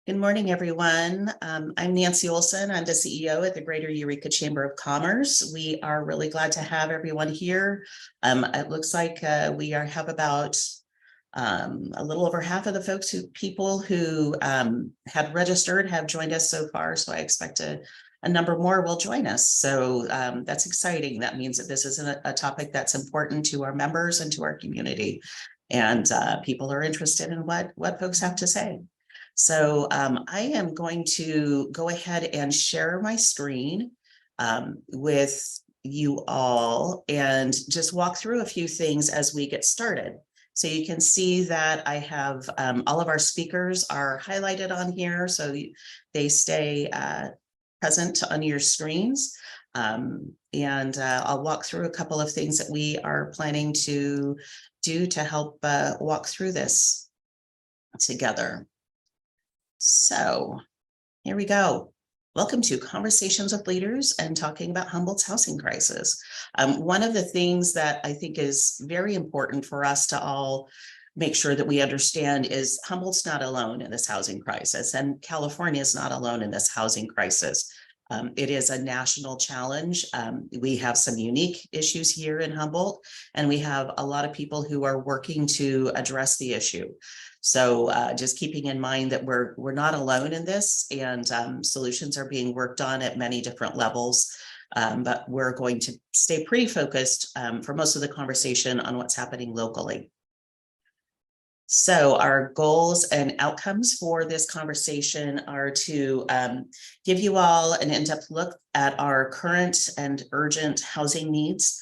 Good morning, everyone. I'm Nancy Olson. I'm the CEO at the Greater Eureka Chamber of Commerce. We are really glad to have everyone here. It looks like we have about a little over half of the people who have registered have joined us so far. So I expect a number more will join us. So that's exciting. That means that this is a topic that's important to our members and to our community. And people are interested in what folks have to say. So I am going to go ahead and share my screen with you all and just walk through a few things as we get started. So you can see that I have all of our speakers are highlighted on here, so they stay present on your screens. And I'll walk through a couple of things that we are planning to do to help walk through this together. So here we go. Welcome to Conversations with Leaders and talking about Humboldt's housing crisis. One of the things that I think is very important for us to all make sure that we understand is Humboldt's not alone in this housing crisis, and California is not alone in this housing crisis. It is a national challenge. We have some unique issues here in Humboldt, and we have a lot of people who are working to address the issue. So just keeping in mind that we're not alone in this, and solutions are being worked on at many different levels. But we're going to stay pretty focused for most of the conversation on what's happening locally. So our goals and outcomes for this conversation are to give you all an in-depth look at our current and urgent housing needs.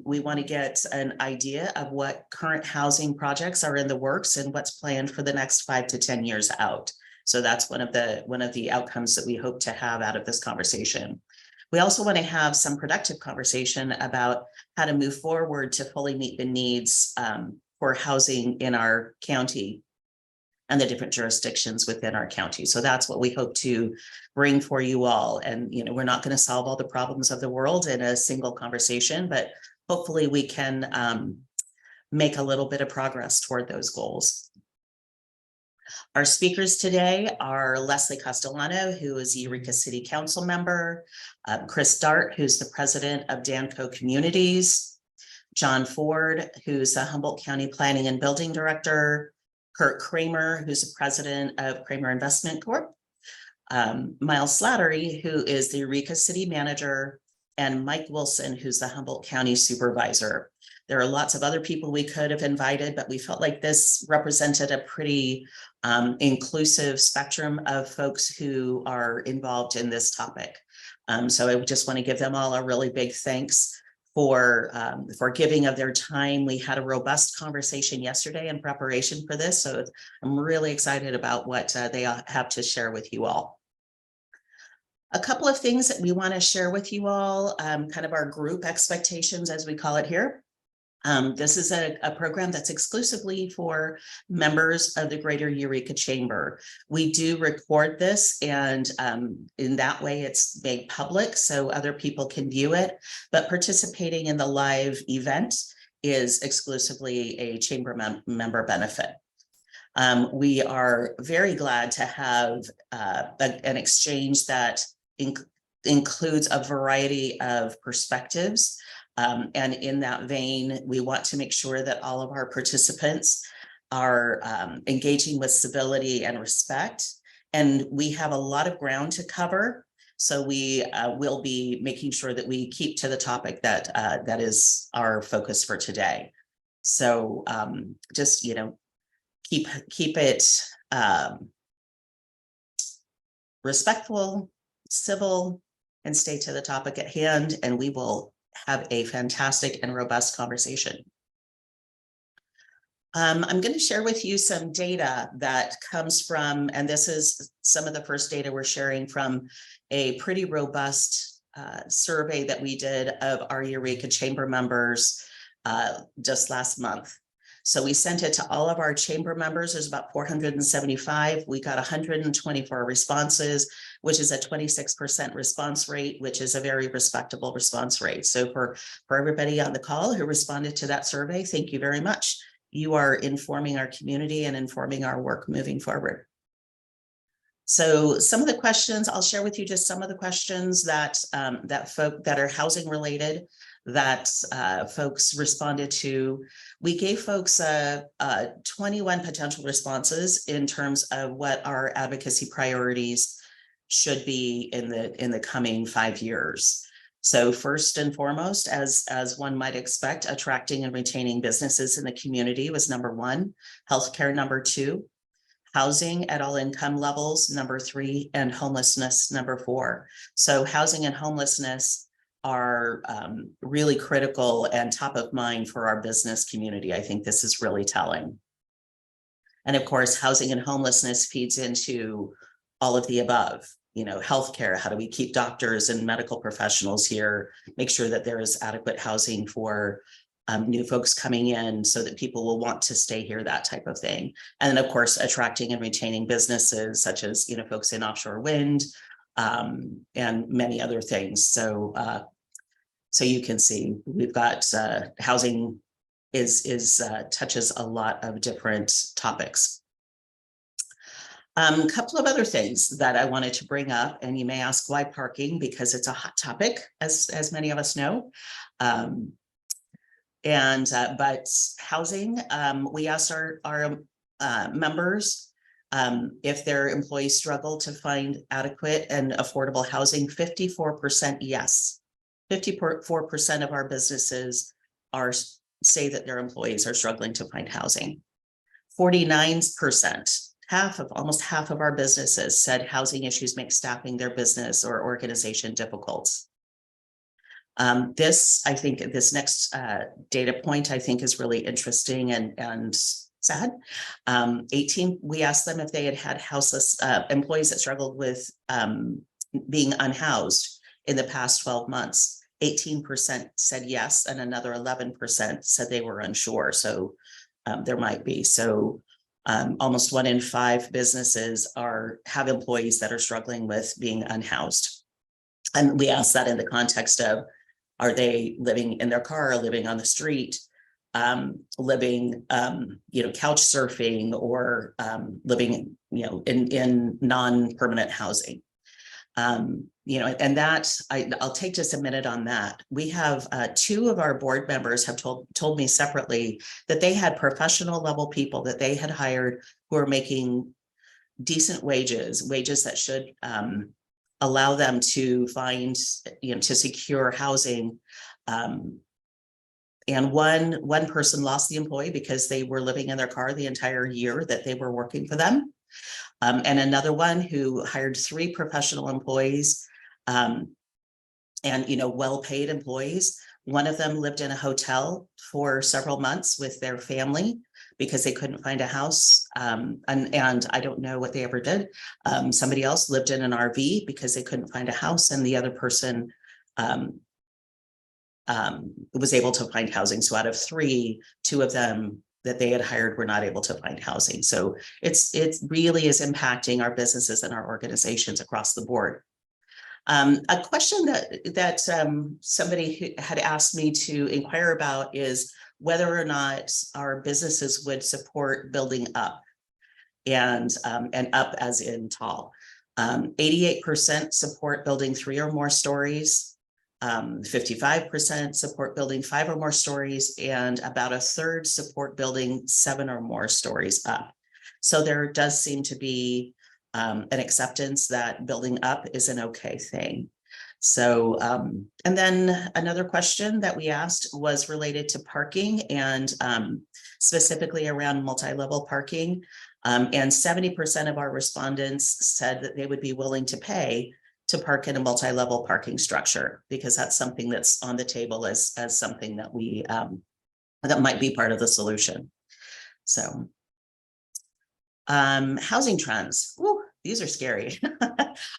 We want to get an idea of what current housing projects are in the works and what's planned for the next 5 to 10 years out. So that's one of the outcomes that we hope to have out of this conversation. We also want to have some productive conversation about how to move forward to fully meet the needs for housing in our county and the different jurisdictions within our county. So that's what we hope to bring for you all. And, we're not going to solve all the problems of the world in a single conversation, but hopefully we can make a little bit of progress toward those goals. Our speakers today are Leslie Castellano, who is Eureka City Council member, Chris Dart, who's the president of Danco Communities, John Ford, who's the Humboldt County Planning and Building Director, Kurt Kramer, who's the president of Kramer Investment Corp, Miles Slattery, who is the Eureka City Manager, and Mike Wilson, who's the Humboldt County Supervisor. There are lots of other people we could have invited, but we felt like this represented a pretty inclusive spectrum of folks who are involved in this topic. So I just want to give them all a really big thanks for giving of their time. We had a robust conversation yesterday in preparation for this, so I'm really excited about what they have to share with you all. A couple of things that we want to share with you all, kind of our group expectations, as we call it here. This is a program that's exclusively for members of the Greater Eureka Chamber. We do record this, and in that way it's made public so other people can view it, but participating in the live event is exclusively a chamber member benefit. We are very glad to have an exchange that includes a variety of perspectives. And in that vein, we want to make sure that all of our participants are engaging with civility and respect. And we have a lot of ground to cover. So we will be making sure that we keep to the topic that is our focus for today. So just, keep it respectful, civil, and stay to the topic at hand, and we will have a fantastic and robust conversation. I'm going to share with you some data that comes from, and this is some of the first data we're sharing from a pretty robust survey that we did of our Eureka Chamber members just last month. So we sent it to all of our chamber members. There's about 475. We got 124 responses, which is a 26% response rate, which is a very respectable response rate. So for everybody on the call who responded to that survey, thank you very much. You are informing our community and informing our work moving forward. So some of the questions, I'll share with you just some of the questions that that are housing related that folks responded to. We gave folks 21 potential responses in terms of what our advocacy priorities should be in the coming 5 years. So first and foremost, as one might expect, attracting and retaining businesses in the community was number one, healthcare number two, housing at all income levels number three, and homelessness number four. So housing and homelessness are really critical and top of mind for our business community. I think this is really telling. And of course, housing and homelessness feeds into all of the above. You know, healthcare, how do we keep doctors and medical professionals here, make sure that there is adequate housing for new folks coming in so that people will want to stay here, that type of thing. And then of course, attracting and retaining businesses such as, you know, folks in offshore wind and many other things. So, so you can see we've got housing touches a lot of different topics. A couple of other things that I wanted to bring up, and you may ask why parking, because it's a hot topic, as many of us know. But housing, we asked our members if their employees struggle to find adequate and affordable housing. 54% yes. 54% of our businesses say that their employees are struggling to find housing. 49%. Almost half of our businesses said housing issues make staffing their business or organization difficult. This next data point, I think, is really interesting and sad. We asked them if they had houseless employees that struggled with being unhoused in the past 12 months. 18% said yes, and another 11% said they were unsure. So there might be. So almost 1 in 5 businesses have employees that are struggling with being unhoused. And we asked that in the context of, are they living in their car, living on the street, living, couch surfing, or living, in non-permanent housing? And that I'll take just a minute on that. We have 2 of our board members have told me separately that they had professional level people that they had hired who are making decent wages that should allow them to find, to secure housing. And one person lost the employee because they were living in their car the entire year that they were working for them. And another one who hired 3 professional employees and, well-paid employees. One of them lived in a hotel for several months with their family because they couldn't find a house. And I don't know what they ever did. Somebody else lived in an RV because they couldn't find a house, and the other person was able to find housing. So out of 3, 2 of them that they had hired were not able to find housing. So it really is impacting our businesses and our organizations across the board. A question that somebody had asked me to inquire about is whether or not our businesses would support building up, and up as in tall. 88% support building 3 or more stories. 55% support building 5 or more stories, and about a third support building 7 or more stories up. So there does seem to be an acceptance that building up is an okay thing. So, and then another question that we asked was related to parking, and specifically around multi-level parking. And 70% of our respondents said that they would be willing to pay to park in a multi-level parking structure, because that's something that's on the table as something that we that might be part of the solution. So housing trends. Woo, these are scary.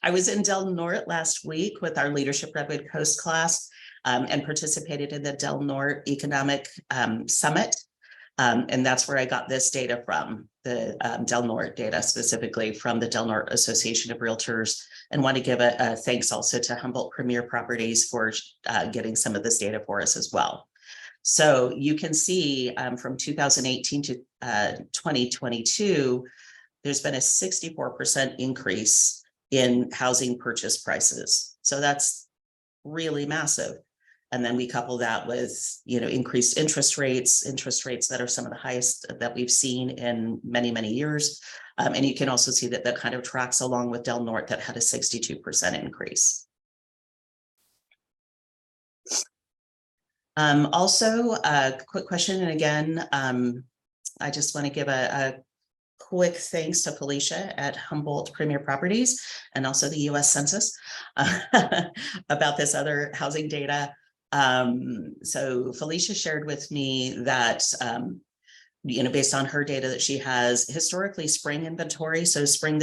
I was in Del Norte last week with our Leadership Redwood Coast class and participated in the Del Norte Economic Summit. And that's where I got this data from, the Del Norte data, specifically from the Del Norte Association of Realtors, and want to give a thanks also to Humboldt Premier Properties for getting some of this data for us as well. So you can see from 2018 to 2022, there's been a 64% increase in housing purchase prices. So that's really massive. And then we couple that with, increased interest rates that are some of the highest that we've seen in many, many years. And you can also see that that kind of tracks along with Del Norte that had a 62% increase. Also, a quick question. And again, I just want to give a quick thanks to Felicia at Humboldt Premier Properties and also the US Census about this other housing data. So Felicia shared with me that, based on her data that she has historically spring inventory. So spring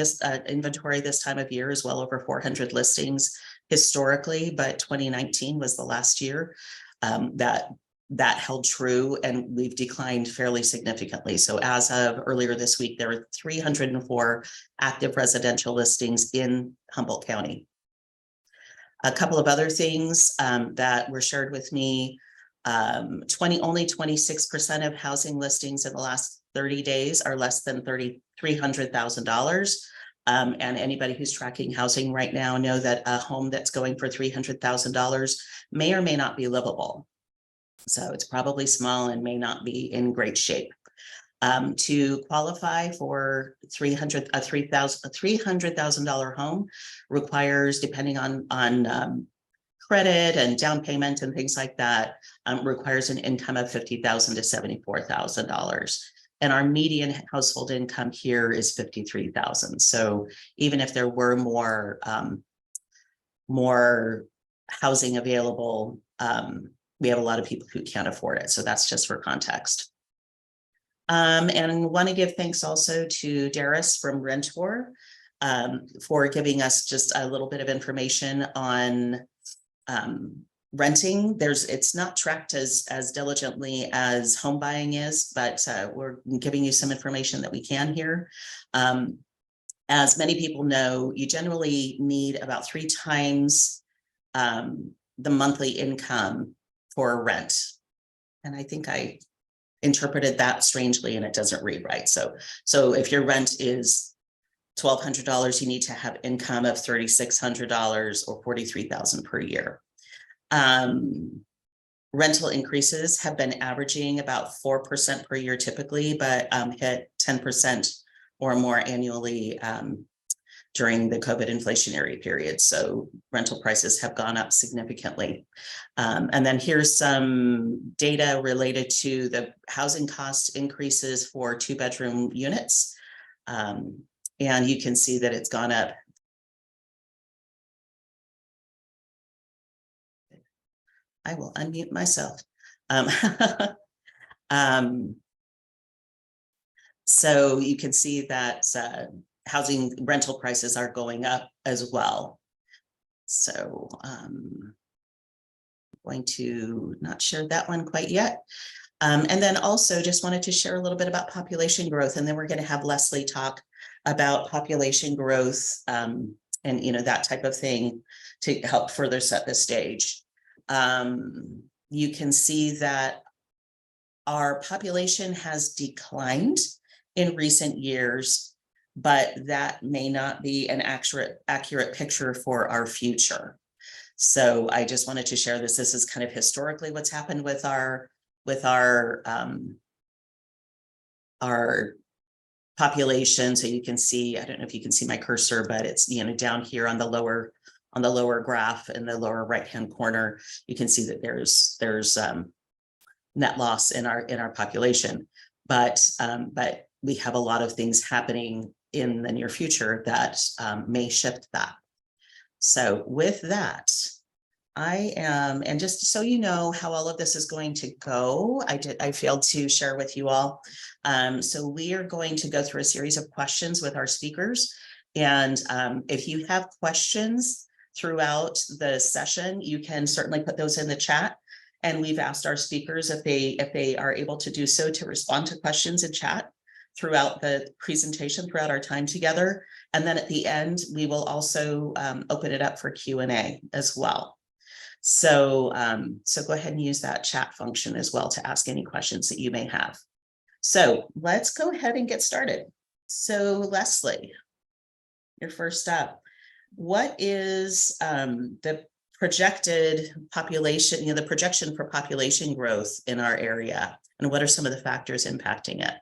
inventory this time of year is well over 400 listings historically, but 2019 was the last year that held true, and we've declined fairly significantly. So as of earlier this week, there were 304 active residential listings in Humboldt County. A couple of other things that were shared with me, only 26% of housing listings in the last 30 days are less than $300,000. And anybody who's tracking housing right now know that a home that's going for $300,000 may or may not be livable. So it's probably small and may not be in great shape. To qualify for a $300,000 home requires, depending on credit and down payment and things like that, requires an income of $50,000 to $74,000. And our median household income here is $53,000. So even if there were more housing available, we have a lot of people who can't afford it. So that's just for context. And want to give thanks also to Darius from Rentor for giving us just a little bit of information on renting. It's not tracked as diligently as home buying is, but we're giving you some information that we can here. As many people know, you generally need about 3 times the monthly income for rent. And I think I interpreted that strangely and it doesn't read right. So if your rent is $1,200, you need to have income of $3,600 or $43,000 per year. Rental increases have been averaging about 4% per year typically, but hit 10% or more annually during the COVID inflationary period. So rental prices have gone up significantly. And then here's some data related to the housing cost increases for 2-bedroom units. And you can see that it's gone up. I will unmute myself. So you can see that housing rental prices are going up as well. So I'm going to not share that one quite yet. And then also just wanted to share a little bit about population growth, and then we're going to have Leslie talk about population growth and that type of thing to help further set the stage. You can see that our population has declined in recent years, but that may not be an accurate picture for our future. So I just wanted to share this. This is kind of historically what's happened with our population. So you can see, I don't know if you can see my cursor, but it's down here on the lower graph in the lower right-hand corner. You can see that there's net loss in our population, but we have a lot of things happening in the near future that may shift that. So with that, and just so you know how all of this is going to go, I failed to share with you all. So we are going to go through a series of questions with our speakers. And if you have questions throughout the session, you can certainly put those in the chat. And we've asked our speakers if they are able to do so to respond to questions in chat throughout the presentation, throughout our time together. And then at the end, we will also open it up for Q&A as well. So go ahead and use that chat function as well to ask any questions that you may have. So let's go ahead and get started. So Leslie, you're first up. What is the projected population, the projection for population growth in our area? And what are some of the factors impacting it?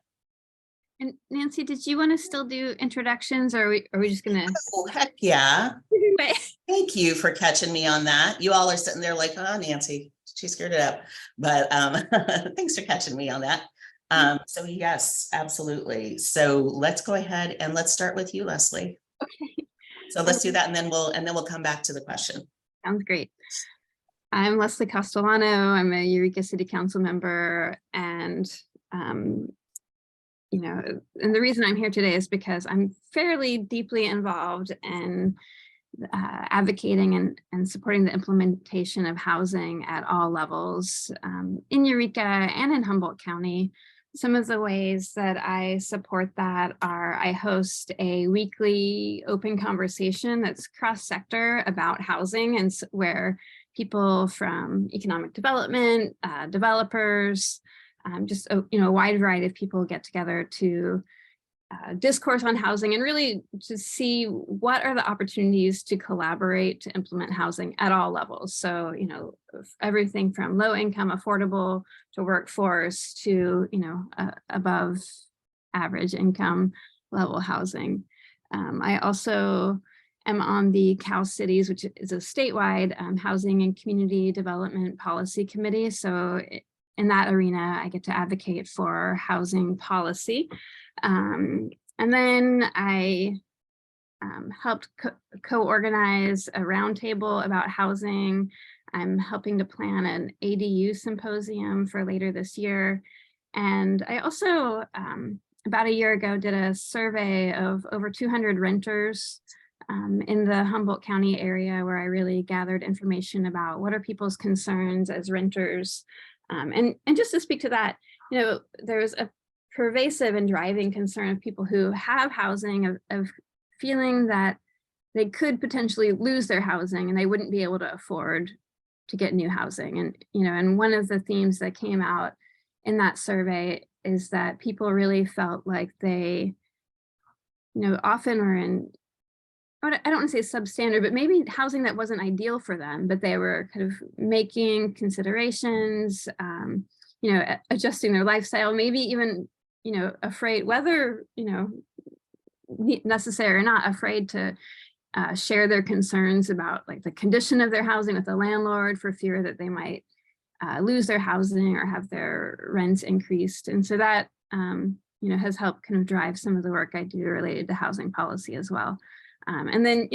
And Nancy, did you want to still do introductions, or are we just gonna? Oh, heck yeah. Thank you for catching me on that. You all are sitting there like, oh, Nancy, she screwed it up. But thanks for catching me on that. So yes, absolutely. So let's go ahead and let's start with you, Leslie. Okay. So let's do that, and then we'll come back to the question. Sounds great. I'm Leslie Castellano. I'm a Eureka City Council member, and and the reason I'm here today is because I'm fairly deeply involved in advocating and supporting the implementation of housing at all levels in Eureka and in Humboldt County. Some of the ways that I support that are I host a weekly open conversation that's cross-sector about housing, and where people from economic development, developers, just a wide variety of people get together to discourse on housing and really to see what are the opportunities to collaborate to implement housing at all levels. So, everything from low income, affordable to workforce to, above average income level housing. I also am on the Cal Cities, which is a statewide housing and community development policy committee. So in that arena, I get to advocate for housing policy. And then I helped co-organize a roundtable about housing. I'm helping to plan an ADU symposium for later this year. And I also, about a year ago, did a survey of over 200 renters in the Humboldt County area, where I really gathered information about what are people's concerns as renters. And just to speak to that, there's a pervasive and driving concern of people who have housing of feeling that they could potentially lose their housing and they wouldn't be able to afford to get new housing. And, and one of the themes that came out in that survey is that people really felt like they, often are in, I don't want to say substandard, but maybe housing that wasn't ideal for them, but they were kind of making considerations, adjusting their lifestyle, maybe even, afraid, whether, necessary or not, afraid to share their concerns about like the condition of their housing with the landlord for fear that they might lose their housing or have their rents increased. And so that, has helped kind of drive some of the work I do related to housing policy as well. And then,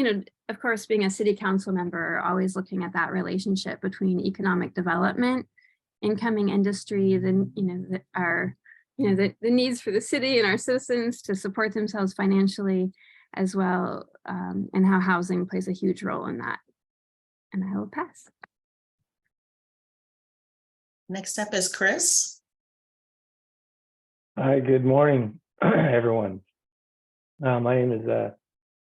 of course, being a city council member, always looking at that relationship between economic development, incoming industry, then, the needs for the city and our citizens to support themselves financially as well, and how housing plays a huge role in that. And I will pass. Next up is Chris. Hi, good morning, everyone. My name is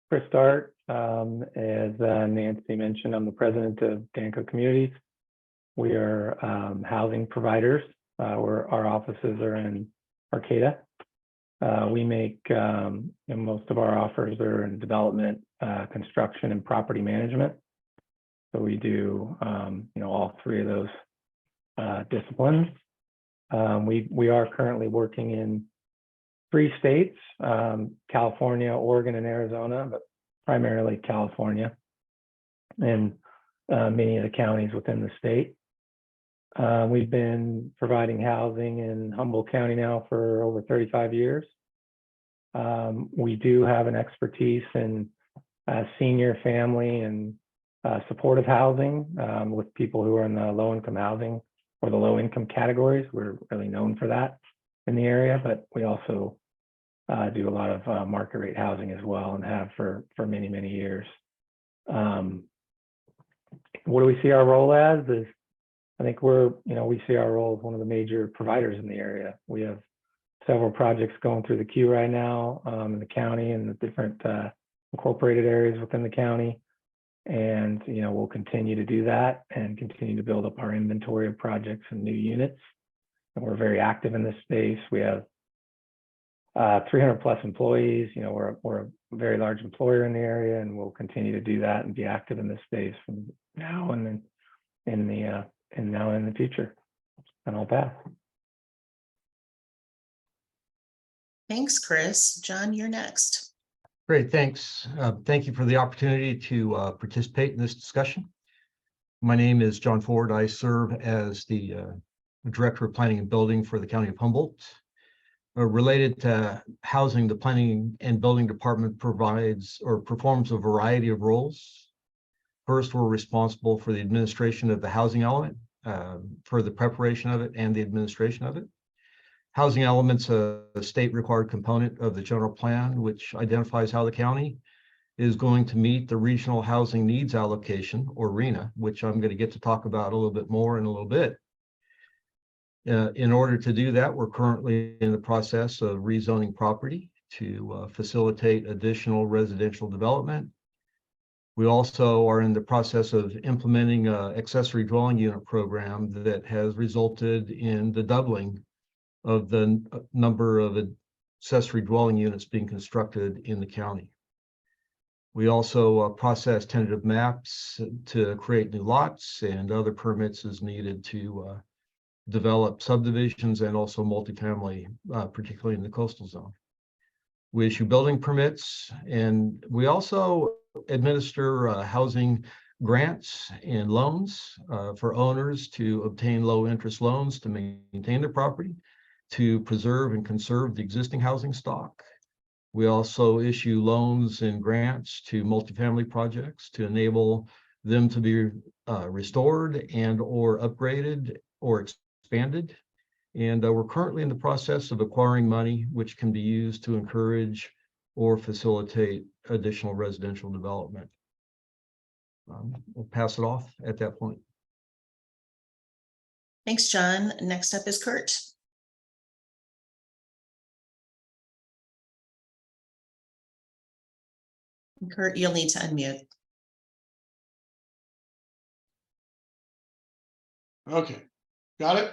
Chris Dart. As Nancy mentioned, I'm the president of Danco Communities. We are housing providers. Our offices are in Arcata. We make most of our offers are in development, construction, and property management. So we do all three of those disciplines. We are currently working in 3 states, California, Oregon, and Arizona, but primarily California, and many of the counties within the state. We've been providing housing in Humboldt County now for over 35 years. We do have an expertise in senior, family, and supportive housing with people who are in the low-income housing or the low-income categories. We're really known for that in the area, but we also do a lot of market rate housing as well, and have for many, many years. What do we see our role as? I think we see our role as one of the major providers in the area. We have several projects going through the queue right now in the county and the different incorporated areas within the county. And, we'll continue to do that and continue to build up our inventory of projects and new units. And we're very active in this space. We have 300 plus employees. You know, we're a very large employer in the area, and we'll continue to do that and be active in this space from now and then in the future. And I'll pass. Thanks, Chris. John, you're next. Great, thanks. Thank you for the opportunity to participate in this discussion. My name is John Ford. I serve as the Director of Planning and Building for the County of Humboldt. Related to housing, the Planning and Building Department provides or performs a variety of roles. First, we're responsible for the administration of the housing element, for the preparation of it and the administration of it. Housing element's a state required component of the general plan, which identifies how the county is going to meet the regional housing needs allocation, or RHNA, which I'm going to get to talk about a little bit more in a little bit. In order to do that, we're currently in the process of rezoning property to facilitate additional residential development. We also are in the process of implementing an accessory dwelling unit program that has resulted in the doubling of the number of accessory dwelling units being constructed in the county. We also process tentative maps to create new lots and other permits as needed to develop subdivisions and also multifamily, particularly in the coastal zone. We issue building permits, and we also administer housing grants and loans for owners to obtain low interest loans to maintain their property, to preserve and conserve the existing housing stock. We also issue loans and grants to multifamily projects to enable them to be restored and or upgraded or expanded. And we're currently in the process of acquiring money which can be used to encourage or facilitate additional residential development. We'll pass it off at that point. Thanks, John. Next up is Kurt. Kurt, you'll need to unmute. Okay, got it.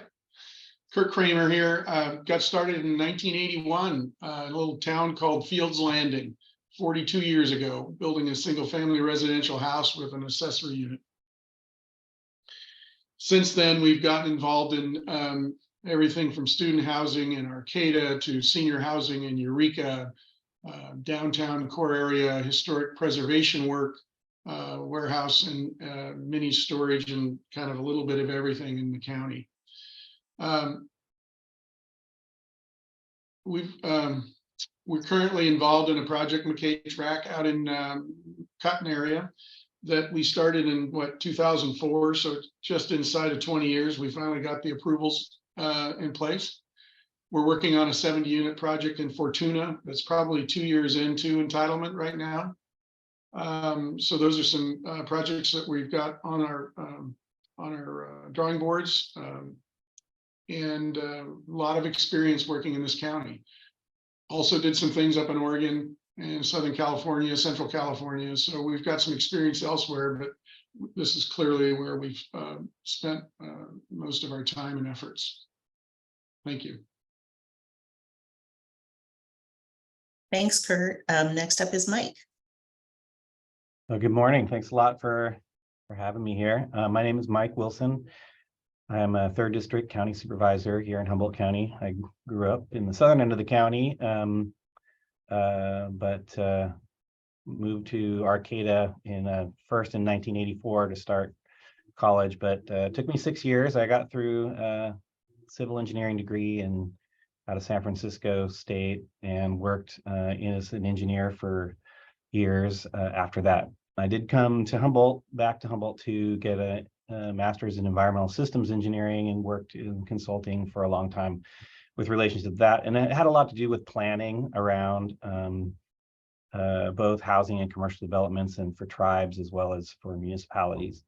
Kurt Kramer here. Got started in 1981, a little town called Fields Landing, 42 years ago, building a single family residential house with an accessory unit. Since then, we've gotten involved in everything from student housing in Arcata to senior housing in Eureka, downtown core area, historic preservation work, warehouse and mini storage, and kind of a little bit of everything in the county. We're currently involved in a project McKay track out in Cotton area that we started in 2004. So just inside of 20 years, we finally got the approvals in place. We're working on a 70-unit project in Fortuna that's probably 2 years into entitlement right now. So those are some projects that we've got on our drawing boards, and a lot of experience working in this county. Also did some things up in Oregon and Southern California, Central California. So we've got some experience elsewhere, but this is clearly where we've spent most of our time and efforts. Thank you. Thanks, Kurt. Next up is Mike. Good morning. Thanks a lot for having me here. My name is Mike Wilson. I am a 3rd District County Supervisor here in Humboldt County. I grew up in the southern end of the county, but moved to Arcata first in 1984 to start college. But it took me 6 years. I got through a civil engineering degree out of San Francisco State, and worked as an engineer for years after that. I did come to back to Humboldt to get a master's in environmental systems engineering, and worked in consulting for a long time with relations to that. And it had a lot to do with planning around both housing and commercial developments, and for tribes as well as for municipalities.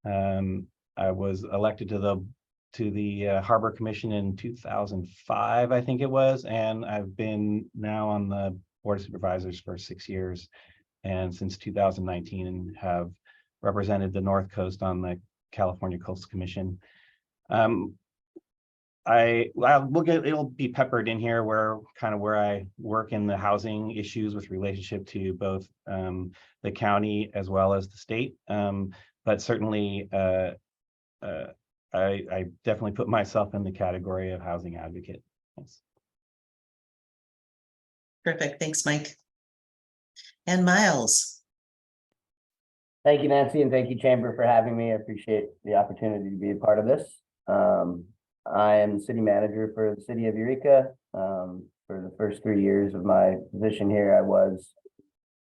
I was elected to the Harbor Commission in 2005, I think it was, and I've been now on the Board of Supervisors for 6 years, and since 2019 have represented the North Coast on the California Coastal Commission. it'll be peppered in here where I work in the housing issues with relationship to both the county as well as the state. But certainly I definitely put myself in the category of housing advocate. Thanks. Perfect. Thanks, Mike. And Miles. Thank you, Nancy, and thank you, Chamber, for having me. I appreciate the opportunity to be a part of this. I am the city manager for the city of Eureka. For the first 3 years of my position here, I was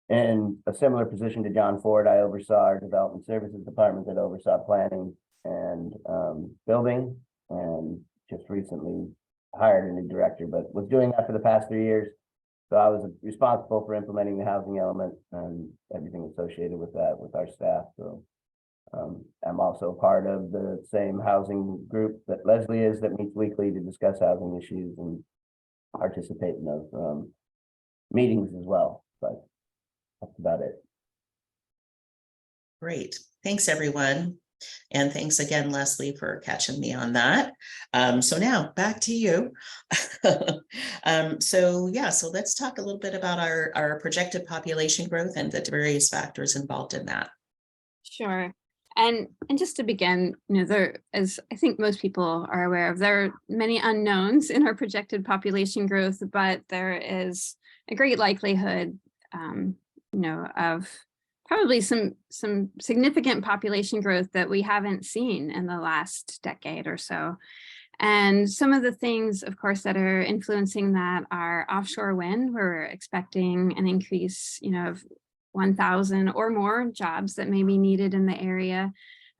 in a similar position to John Ford. I oversaw our development services department that oversaw planning and building, and just recently hired a new director, but was doing that for the past 3 years. So I was responsible for implementing the housing element and everything associated with that with our staff. So I'm also part of the same housing group that Leslie is, that meets weekly to discuss housing issues and participate in those meetings as well. But that's about it. Great. Thanks, everyone. And thanks again, Leslie, for catching me on that. So now back to you. So let's talk a little bit about our projected population growth and the various factors involved in that. Sure. And just to begin, there, as I think most people are aware of, there are many unknowns in our projected population growth, but there is a great likelihood, of probably some significant population growth that we haven't seen in the last decade or so. And some of the things, of course, that are influencing that are offshore wind, where we're expecting an increase, of 1,000 or more jobs that may be needed in the area,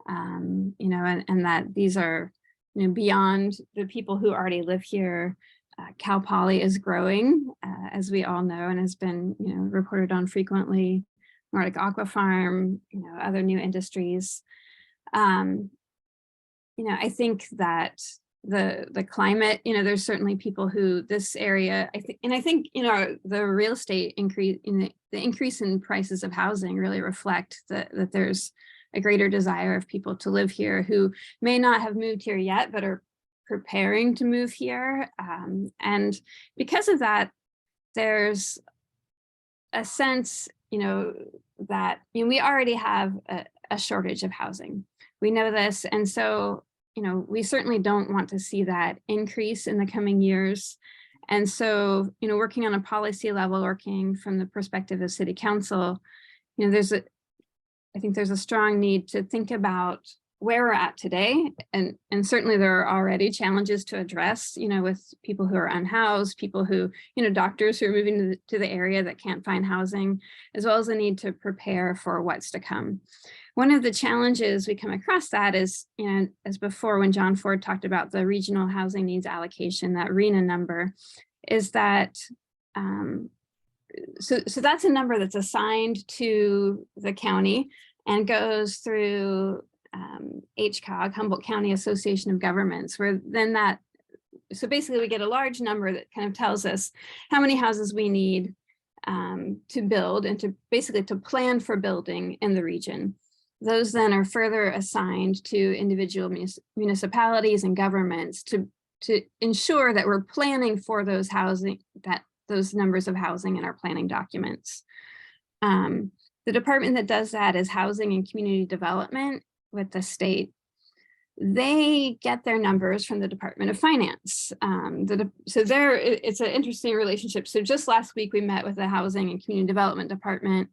and that these are, beyond the people who already live here. Cal Poly is growing, as we all know, and has been, reported on frequently. Nordic Aqua Farm, other new industries. I think that the climate, there's certainly people who this area, I think, the real estate increase, the increase in prices of housing really reflect that there's a greater desire of people to live here who may not have moved here yet, but are preparing to move here. And because of that, there's a sense, that we already have a shortage of housing. We know this. And so, we certainly don't want to see that increase in the coming years. And so, working on a policy level, working from the perspective of City Council, I think there's a strong need to think about where we're at today. And certainly there are already challenges to address, with people who are unhoused, people who, doctors who are moving to the area that can't find housing, as well as the need to prepare for what's to come. One of the challenges we come across that is, as before, when John Ford talked about the regional housing needs allocation, that RHNA number, is that, so that's a number that's assigned to the county and goes through HCOG, Humboldt County Association of Governments, where then so basically we get a large number that kind of tells us how many houses we need to build and to basically to plan for building in the region. Those then are further assigned to individual municipalities and governments to ensure that we're planning for those those numbers of housing in our planning documents. The department that does that is Housing and Community Development with the state. They get their numbers from the Department of Finance. It's an interesting relationship. So just last week we met with the Housing and Community Development Department,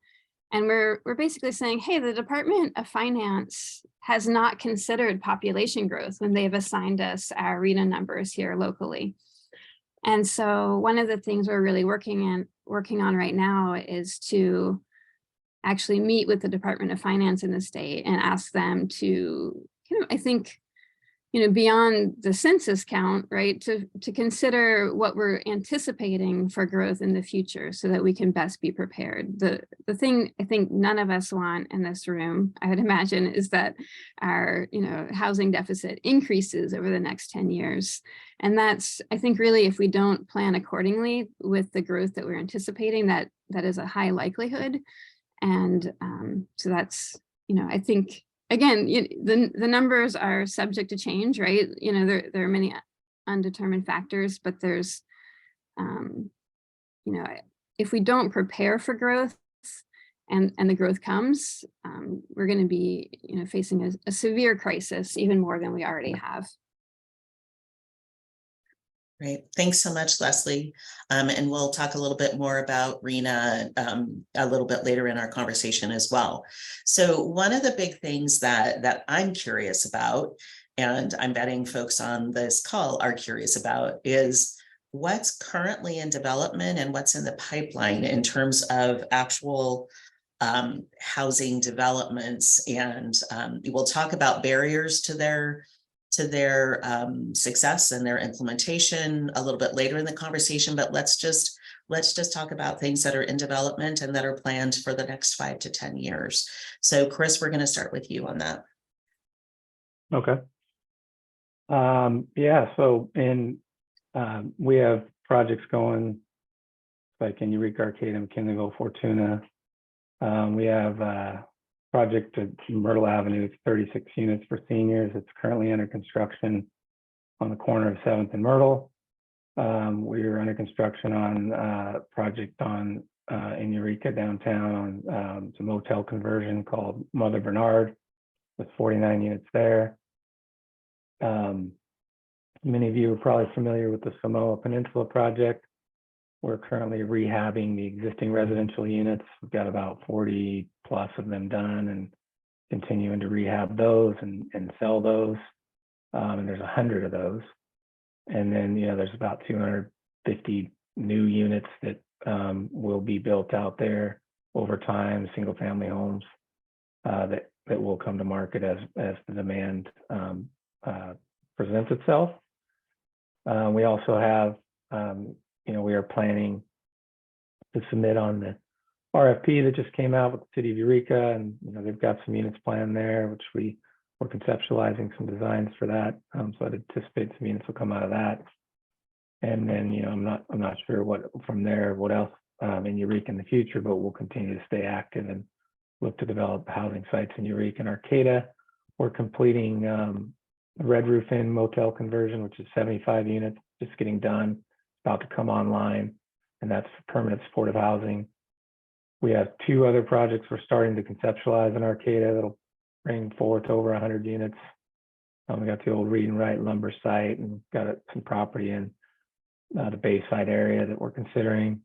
and we're basically saying, hey, the Department of Finance has not considered population growth when they've assigned us our RHNA numbers here locally. And so one of the things we're really working on right now is to actually meet with the Department of Finance in the state and ask them to, I think, beyond the census count, right, to consider what we're anticipating for growth in the future so that we can best be prepared. The thing I think none of us want in this room, I would imagine, is that our, housing deficit increases over the next 10 years. And that's, I think, really, if we don't plan accordingly with the growth that we're anticipating, that is a high likelihood. And so that's, I think, again, the numbers are subject to change, right? There are many undetermined factors, but there's, if we don't prepare for growth and the growth comes, we're going to be, facing a severe crisis, even more than we already have. Great. Thanks so much, Leslie. And we'll talk a little bit more about RENA a little bit later in our conversation as well. So one of the big things that I'm curious about, and I'm betting folks on this call are curious about, is what's currently in development and what's in the pipeline in terms of actual housing developments. And we'll talk about barriers to their success and their implementation a little bit later in the conversation, but let's just talk about things that are in development and that are planned for the next 5 to 10 years. So Chris, we're going to start with you on that. Okay. Yeah, so we have projects going like in Eureka, Arcata, McKinleyville, Fortuna. We have a project at Myrtle Avenue. It's 36 units for seniors. It's currently under construction on the corner of 7th and Myrtle. We are under construction on a project in Eureka downtown on some motel conversion called Mother Bernard with 49 units there. Many of you are probably familiar with the Samoa Peninsula project. We're currently rehabbing the existing residential units. We've got about 40 plus of them done and continuing to rehab those and sell those. And there's 100 of those. And then, there's about 250 new units that will be built out there over time, single family homes that will come to market as the demand presents itself. We also have, we are planning to submit on the RFP that just came out with the city of Eureka, and they've got some units planned there, which we're conceptualizing some designs for that. So I'd anticipate some units will come out of that. And then, I'm not sure what else in Eureka in the future, but we'll continue to stay active and look to develop housing sites in Eureka and Arcata. We're completing the Red Roof Inn motel conversion, which is 75 units, just getting done, about to come online, and that's for permanent supportive housing. We have 2 other projects we're starting to conceptualize in Arcata that'll bring forward to over 100 units. We got the old Read and Write lumber site, and got some property in the Bayside area that we're considering.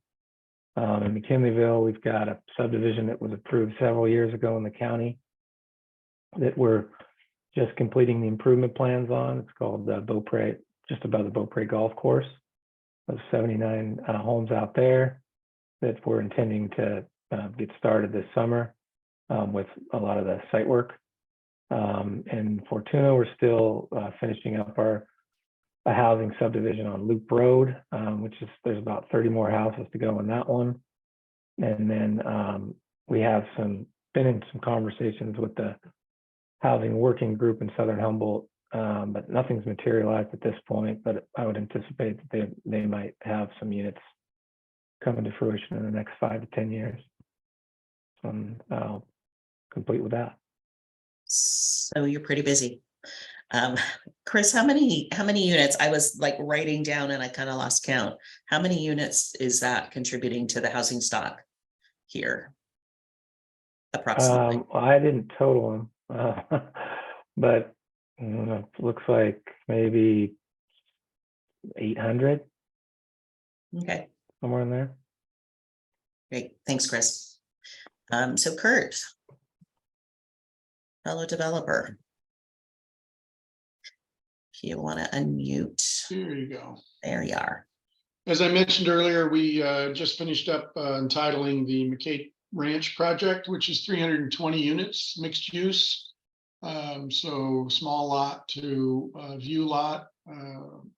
In McKinleyville, we've got a subdivision that was approved several years ago in the county that we're just completing the improvement plans on. It's called Beaupre, just above the Beaupre Golf Course. There's 79 homes out there that we're intending to get started this summer with a lot of the site work. In Fortuna, we're still finishing up a housing subdivision on Loop Road, there's about 30 more houses to go in that one. And then we have been in some conversations with the housing working group in Southern Humboldt, but nothing's materialized at this point, but I would anticipate that they might have some units coming to fruition in the next 5 to 10 years. I'll complete with that. So you're pretty busy. Chris, how many units? I was like writing down and I kind of lost count. How many units is that contributing to the housing stock here? Approximately. I didn't total them, but it looks like maybe 800. Okay. Somewhere in there. Great. Thanks, Chris. So Kurt, fellow developer. If you want to unmute. There you go. There you are. As I mentioned earlier, we just finished up entitling the McKay Ranch project, which is 320 units, mixed use. So small lot to view lot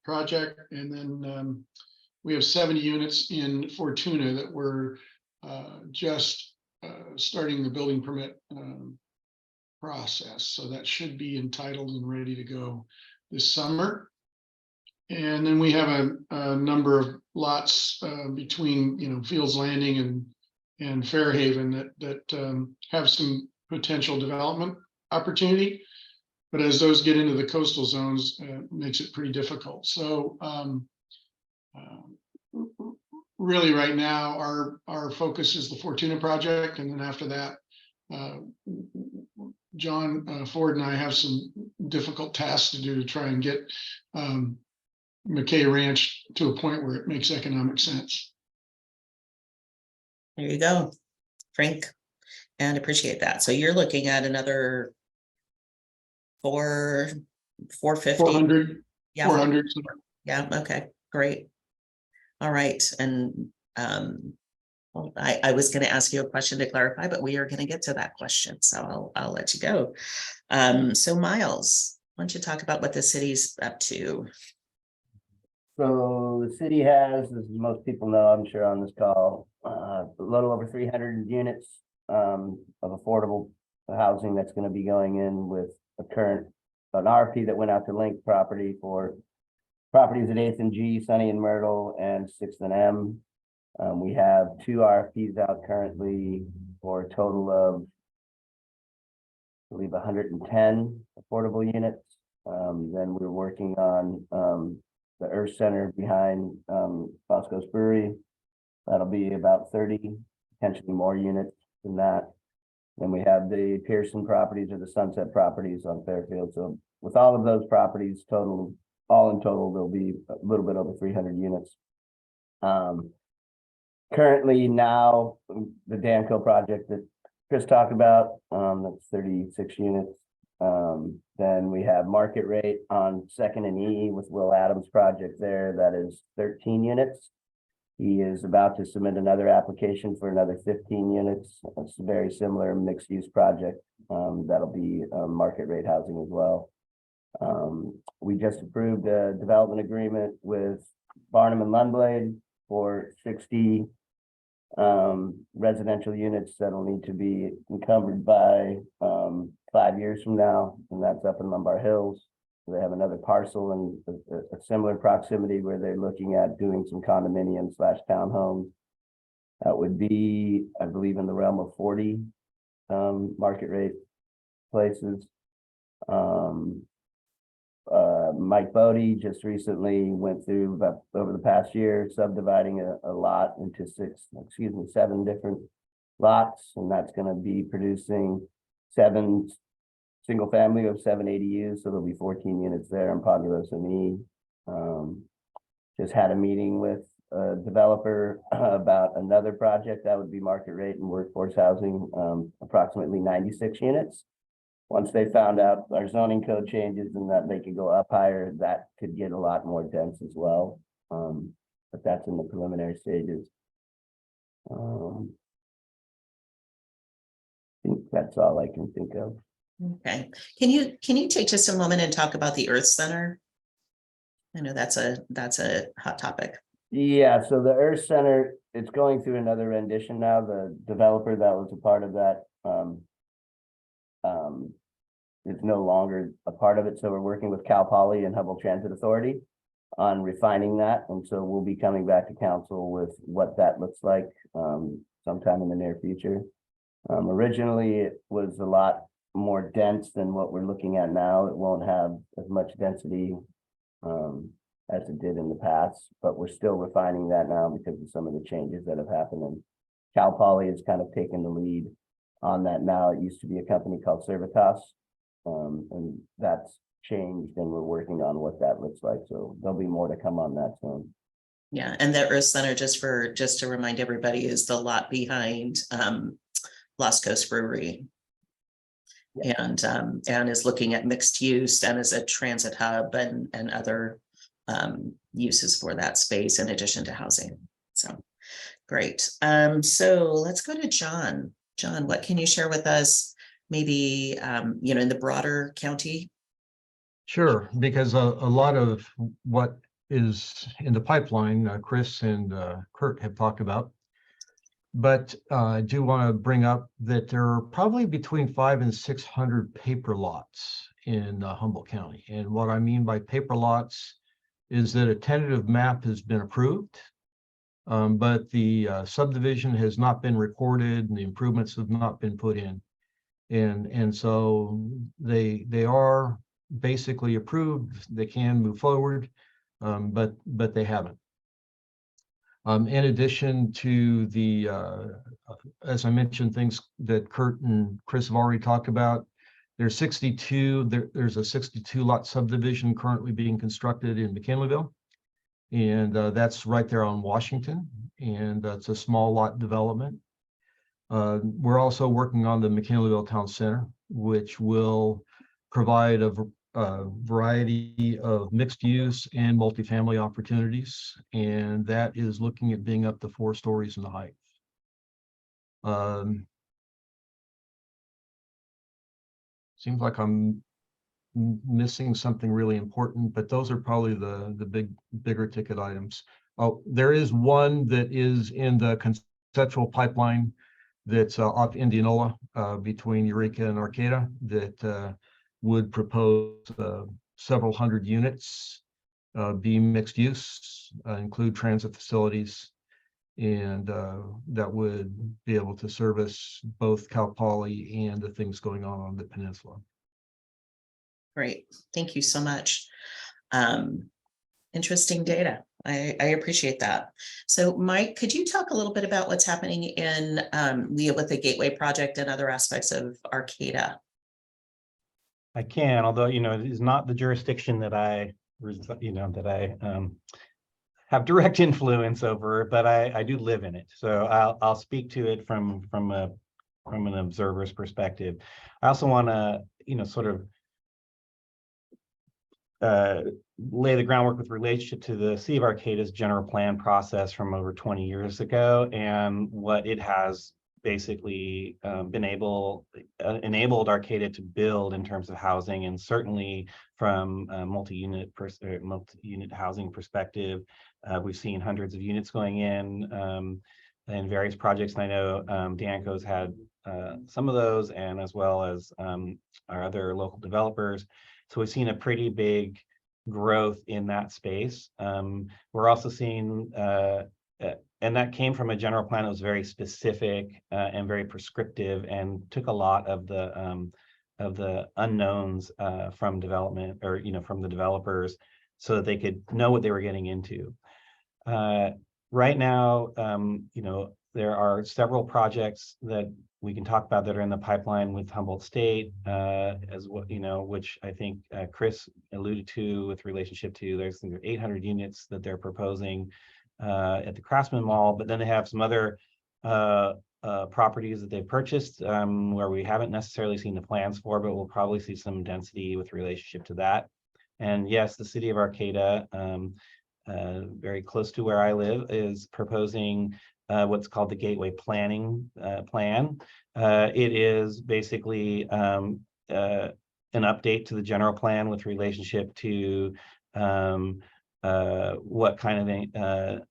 project. And then we have 70 units in Fortuna that we're just starting the building permit process. So that should be entitled and ready to go this summer. And then we have a number of lots between Fields Landing and Fairhaven that have some potential development opportunity. But as those get into the coastal zones, makes it pretty difficult. So really right now, our focus is the Fortuna project. And then after that, John Ford and I have some difficult tasks to do to try and get McKay Ranch to a point where it makes economic sense. There you go, Frank, and appreciate that. So you're looking at another 450. 400, Yeah, 400. yeah, okay, great. All right, and well, I was going to ask you a question to clarify, but we are going to get to that question, so I'll let you go. So Miles, why don't you talk about what the city's up to? So the city has, as most people know, I'm sure on this call, a little over 300 units of affordable housing that's going to be going in with an RFP that went out to Link property for properties at 8th and G, Sunny and Myrtle, and 6th and M. We have 2 RFPs out currently for a total of, I believe, 110 affordable units. Then we're working on the Earth Center behind Bosco's Brewery. That'll be about 30, potentially more units than that. Then we have the Pearson properties or the Sunset properties on Fairfield. So with all of those properties all in total, there'll be a little bit over 300 units. Currently now, the Danco project that Chris talked about, that's 36 units. Then we have market rate on 2nd and E with Will Adams project there. That is 13 units. He is about to submit another application for another 15 units. It's a very similar mixed use project. That'll be market rate housing as well. We just approved a development agreement with Barnum and Lundblade for 60 residential units that'll need to be encumbered by 5 years from now, and that's up in Lombard Hills. They have another parcel in a similar proximity where they're looking at doing some condominium / townhomes. That would be, I believe, in the realm of 40 market rate places. Mike Bodie just recently went through over the past year, subdividing a lot into 7 different lots, and that's going to be producing 7 single family of 7 ADUs, so there'll be 14 units there in Populos and E. Just had a meeting with a developer about another project that would be market rate and workforce housing, approximately 96 units. Once they found out our zoning code changes and that they could go up higher, that could get a lot more dense as well. But that's in the preliminary stages. I think that's all I can think of. Okay, can you take just a moment and talk about the Earth Center? I know that's a hot topic. Yeah, so the Earth Center, it's going through another rendition now. The developer that was a part of that is no longer a part of it. So we're working with Cal Poly and Humboldt Transit Authority on refining that. And so we'll be coming back to council with what that looks like sometime in the near future. Originally, it was a lot more dense than what we're looking at now. It won't have as much density as it did in the past, but we're still refining that now because of some of the changes that have happened. And Cal Poly has kind of taken the lead on that now. It used to be a company called Servitas, and that's changed, and we're working on what that looks like. So there'll be more to come on that soon. Yeah, and the Earth Center, just to remind everybody, is the lot behind Las Coast Brewery. And is looking at mixed use and as a transit hub and other uses for that space in addition to housing. So great. So let's go to John. John, what can you share with us? Maybe in the broader county? Sure, because a lot of what is in the pipeline, Chris and Kurt have talked about. But I do want to bring up that there are probably between 500 and 600 paper lots in Humboldt County. And what I mean by paper lots is that a tentative map has been approved, but the subdivision has not been recorded and the improvements have not been put in. And so they are basically approved. They can move forward, but they haven't. In addition to the, as I mentioned, things that Kurt and Chris have already talked about, there's 62, there's a 62 lot subdivision currently being constructed in McKinleyville. And that's right there on Washington, and that's a small lot development. We're also working on the McKinleyville Town Center, which will provide a variety of mixed use and multifamily opportunities, and that is looking at being up to 4 stories in the height. Seems like I'm missing something really important, but those are probably the bigger ticket items. Oh, there is one that is in the conceptual pipeline that's off Indianola, between Eureka and Arcata, that would propose several hundred units, be mixed use, include transit facilities, and that would be able to service both Cal Poly and the things going on the peninsula. Great, thank you so much. Interesting data. I appreciate that. So Mike, could you talk a little bit about what's happening in with the Gateway project and other aspects of Arcata? I can, although, it is not the jurisdiction that I have direct influence over, but I do live in it. So I'll speak to it from an observer's perspective. I also want to, sort of lay the groundwork with relationship to the City of Arcata's general plan process from over 20 years ago, and what it has basically enabled Arcata to build in terms of housing, and certainly from a multi-unit housing perspective. We've seen hundreds of units going in various projects, and I know Danco's had some of those, and as well as our other local developers. So we've seen a pretty big growth in that space. We're also seeing, and that came from a general plan that was very specific and very prescriptive, and took a lot of the unknowns from development, or from the developers, so that they could know what they were getting into. Right now, there are several projects that we can talk about that are in the pipeline with Humboldt State, as well, which I think Chris alluded to with relationship to, there's 800 units that they're proposing at the Craftsman Mall, but then they have some other properties that they've purchased where we haven't necessarily seen the plans for, but we'll probably see some density with relationship to that. And yes, the City of Arcata, very close to where I live, is proposing what's called the Gateway Planning Plan. It is basically an update to the general plan with relationship to what kind of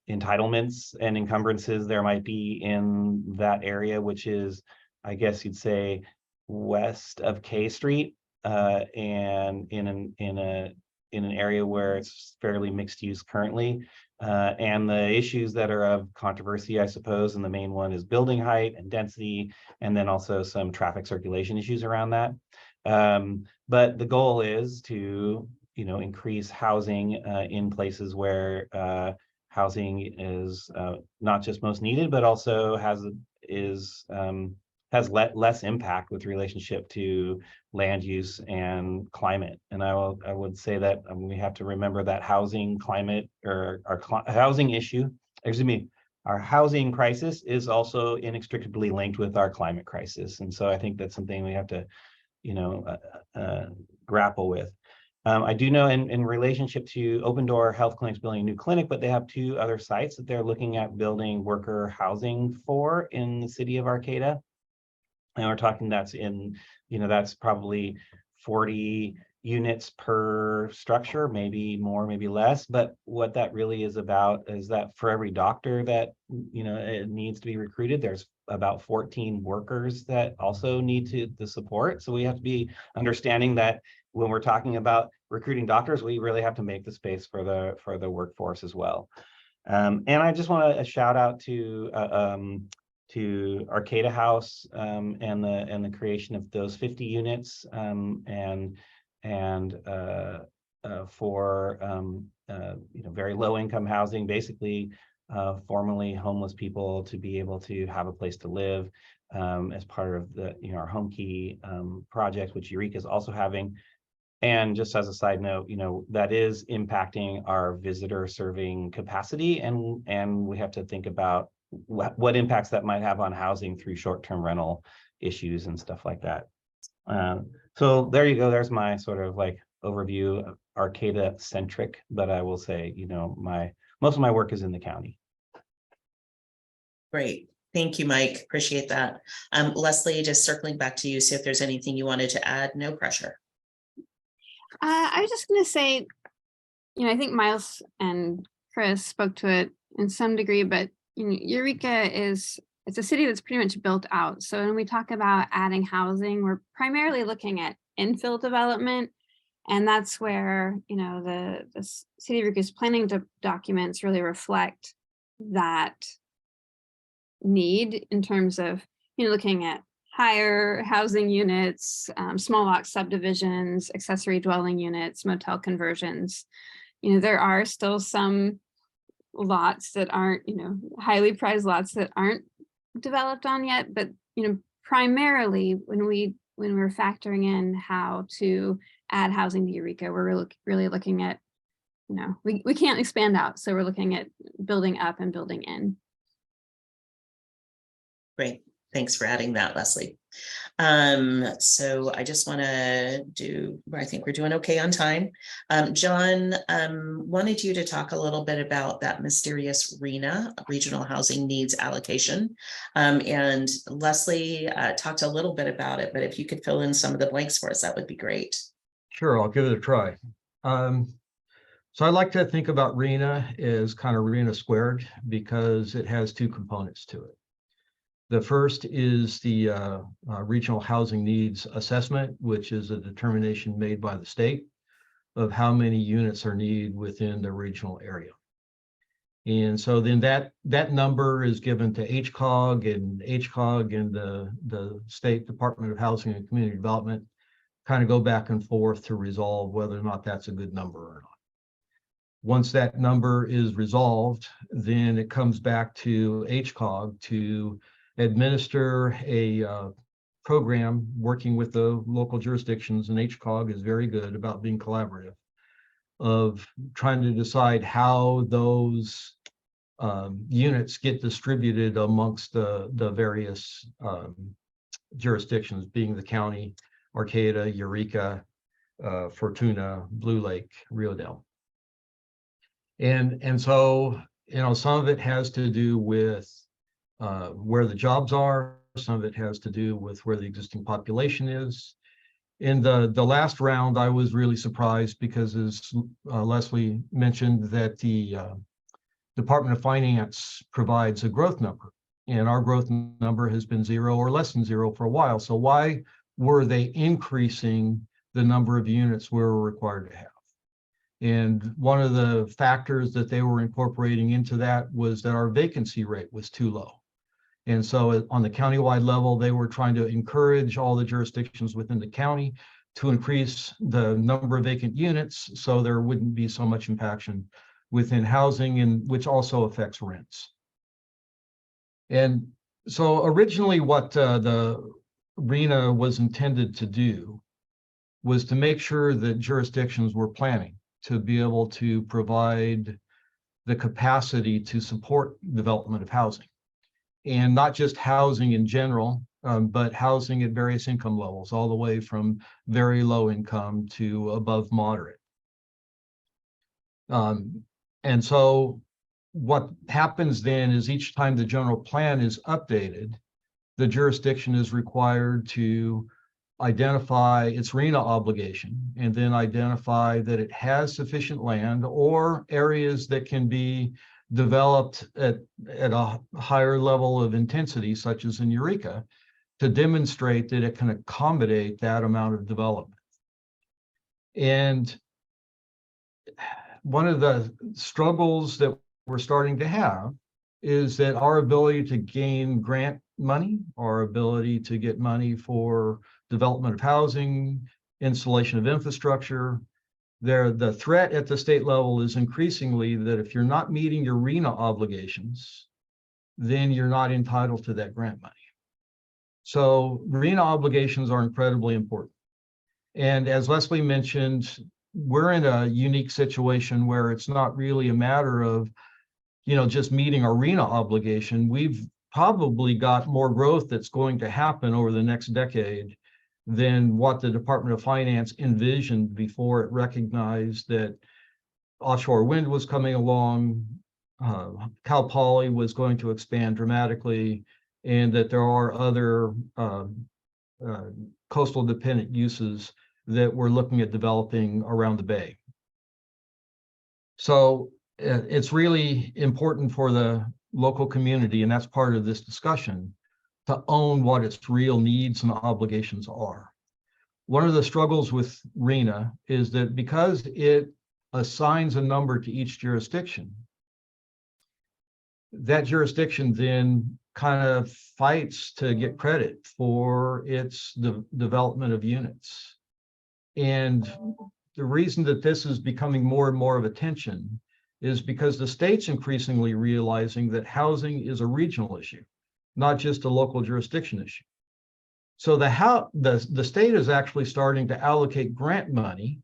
entitlements and encumbrances there might be in that area, which is, I guess you'd say, west of K Street, and in an area where it's fairly mixed use currently. And the issues that are of controversy, I suppose, and the main one is building height and density, and then also some traffic circulation issues around that. But the goal is to, increase housing in places where housing is not just most needed, but also has less impact with relationship to land use and climate. And I would say that we have to remember that housing climate, or our housing issue, our housing crisis is also inextricably linked with our climate crisis. And so I think that's something we have to, grapple with. I do know in relationship to Open Door Health Clinics building a new clinic, but they have 2 other sites that they're looking at building worker housing for in the City of Arcata. And we're talking that's probably 40 units per structure, maybe more, maybe less. But what that really is about is that for every doctor that, it needs to be recruited, there's about 14 workers that also need the support. So we have to be understanding that when we're talking about recruiting doctors, we really have to make the space for the workforce as well. And I just want to shout out to Arcata House and the creation of those 50 units for very low income housing, basically formerly homeless people to be able to have a place to live as part of the our Home Key project, which Eureka is also having. And just as a side note, that is impacting our visitor serving capacity, and we have to think about what impacts that might have on housing through short-term rental issues and stuff like that. So there you go. There's my sort of like overview, Arcata centric, but I will say, most of my work is in the county. Great. Thank you, Mike. Appreciate that. Leslie, just circling back to you, see if there's anything you wanted to add. No pressure. I was just going to say, I think Miles and Chris spoke to it in some degree, but Eureka it's a city that's pretty much built out. So when we talk about adding housing, we're primarily looking at infill development. And that's where, the city of Eureka's planning documents really reflect that need in terms of, looking at higher housing units, small lot subdivisions, accessory dwelling units, motel conversions. There are still some lots that aren't, highly prized lots that aren't developed on yet, but, primarily when we're factoring in how to add housing to Eureka, we're really looking at, we can't expand out. So we're looking at building up and building in. Great. Thanks for adding that, Leslie. So I just want to I think we're doing okay on time. John, wanted you to talk a little bit about that mysterious RHNA, Regional Housing Needs Allocation. And Leslie talked a little bit about it, but if you could fill in some of the blanks for us, that would be great. Sure, I'll give it a try. So I like to think about RHNA as kind of RHNA squared because it has two components to it. The first is the Regional Housing Needs Assessment, which is a determination made by the state of how many units are needed within the regional area. And so then that number is given to HCOG, and HCOG and the State Department of Housing and Community Development kind of go back and forth to resolve whether or not that's a good number or not. Once that number is resolved, then it comes back to HCOG to administer a program working with the local jurisdictions, and HCOG is very good about being collaborative, of trying to decide how those units get distributed amongst the various jurisdictions, being the county, Arcata, Eureka, Fortuna, Blue Lake, Rio Dell. And so, some of it has to do with where the jobs are. Some of it has to do with where the existing population is. In the last round, I was really surprised because, as Leslie mentioned, that the Department of Finance provides a growth number, and our growth number has been 0 or less than 0 for a while. So why were they increasing the number of units we were required to have? And one of the factors that they were incorporating into that was that our vacancy rate was too low. And so on the countywide level, they were trying to encourage all the jurisdictions within the county to increase the number of vacant units so there wouldn't be so much impaction within housing, and which also affects rents. And so originally what the RHNA was intended to do was to make sure that jurisdictions were planning to be able to provide the capacity to support development of housing. And not just housing in general, but housing at various income levels, all the way from very low income to above moderate. And so what happens then is each time the general plan is updated, the jurisdiction is required to identify its RHNA obligation and then identify that it has sufficient land or areas that can be developed at a higher level of intensity, such as in Eureka, to demonstrate that it can accommodate that amount of development. And one of the struggles that we're starting to have is that our ability to gain grant money, our ability to get money for development of housing, installation of infrastructure, the threat at the state level is increasingly that if you're not meeting your RENA obligations, then you're not entitled to that grant money. So RENA obligations are incredibly important. And as Leslie mentioned, we're in a unique situation where it's not really a matter of, just meeting our RENA obligation. We've probably got more growth that's going to happen over the next decade than what the Department of Finance envisioned before it recognized that offshore wind was coming along, Cal Poly was going to expand dramatically, and that there are other coastal dependent uses that we're looking at developing around the bay. So it's really important for the local community, and that's part of this discussion, to own what its real needs and obligations are. One of the struggles with RENA is that because it assigns a number to each jurisdiction, that jurisdiction then kind of fights to get credit for its development of units. And the reason that this is becoming more and more of a tension is because the state's increasingly realizing that housing is a regional issue, not just a local jurisdiction issue. So the state is actually starting to allocate grant money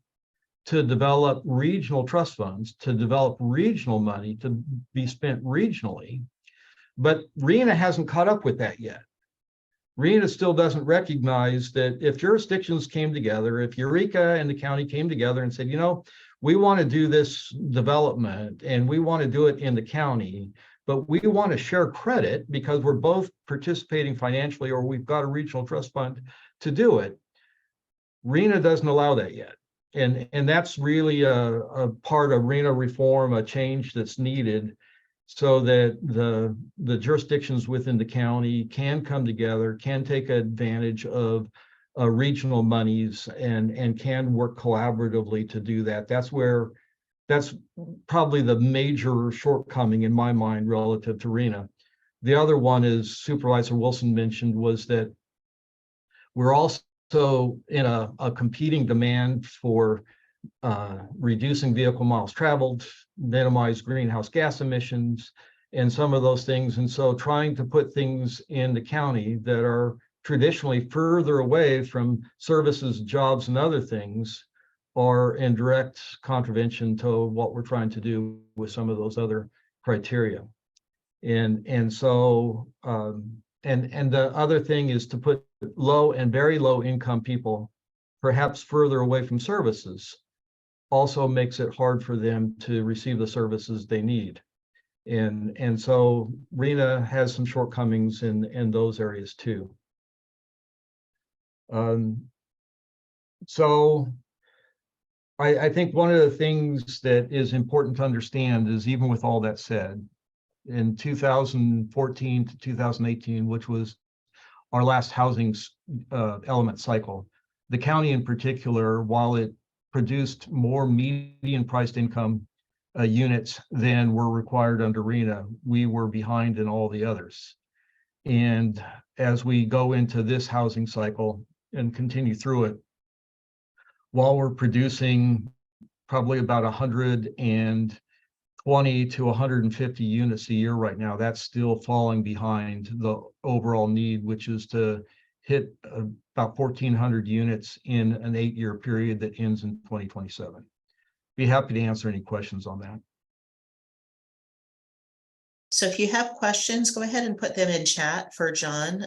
to develop regional trust funds, to develop regional money to be spent regionally. But RENA hasn't caught up with that yet. RENA still doesn't recognize that if jurisdictions came together, if Eureka and the county came together and said, we want to do this development and we want to do it in the county, but we want to share credit because we're both participating financially or we've got a regional trust fund to do it. RENA doesn't allow that yet. And that's really a part of RENA reform, a change that's needed so that the jurisdictions within the county can come together, can take advantage of regional monies and can work collaboratively to do that. That's probably the major shortcoming in my mind relative to RENA. The other one is Supervisor Wilson mentioned was that we're also in a competing demand for reducing vehicle miles traveled, minimize greenhouse gas emissions, and some of those things. And so trying to put things in the county that are traditionally further away from services, jobs, and other things are in direct contravention to what we're trying to do with some of those other criteria. And so the other thing is to put low and very low income people perhaps further away from services also makes it hard for them to receive the services they need. And so RENA has some shortcomings in those areas too. So I think one of the things that is important to understand is, even with all that said, in 2014 to 2018, which was our last housing element cycle, the county in particular, while it produced more median priced income units than were required under RENA, we were behind in all the others. And as we go into this housing cycle and continue through it, while we're producing probably about 120 to 150 units a year right now, that's still falling behind the overall need, which is to hit about 1,400 units in an 8-year period that ends in 2027. Be happy to answer any questions on that. So if you have questions, go ahead and put them in chat for John.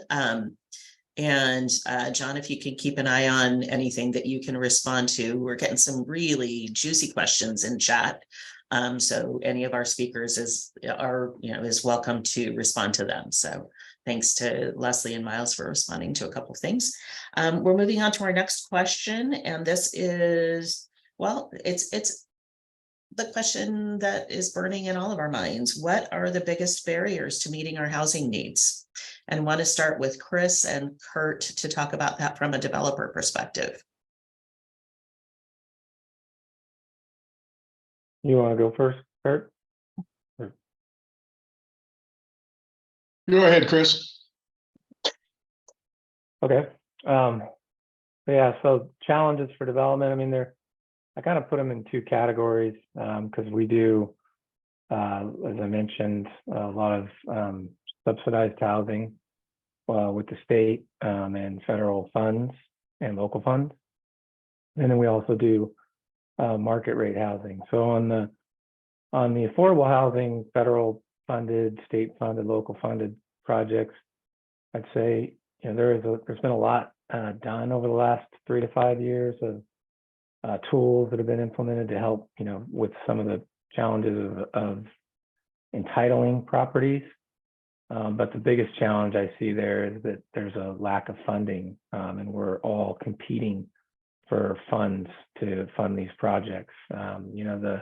John, if you could keep an eye on anything that you can respond to, we're getting some really juicy questions in chat. So any of our speakers is welcome to respond to them. So thanks to Leslie and Miles for responding to a couple of things. We're moving on to our next question, and this is, well, it's the question that is burning in all of our minds. What are the biggest barriers to meeting our housing needs? And want to start with Chris and Kurt to talk about that from a developer perspective. You want to go first, Kurt? Go ahead, Chris. Okay. Yeah, so challenges for development, I mean, I kind of put them in two categories because we do, as I mentioned, a lot of subsidized housing with the state and federal funds and local funds. And then we also do market rate housing. So on the affordable housing, federal funded, state funded, local funded projects, I'd say, you know, there's been a lot done over the last 3 to 5 years of tools that have been implemented to help, you know, with some of the challenges of entitling properties. But the biggest challenge I see there is that there's a lack of funding, and we're all competing for funds to fund these projects. You know,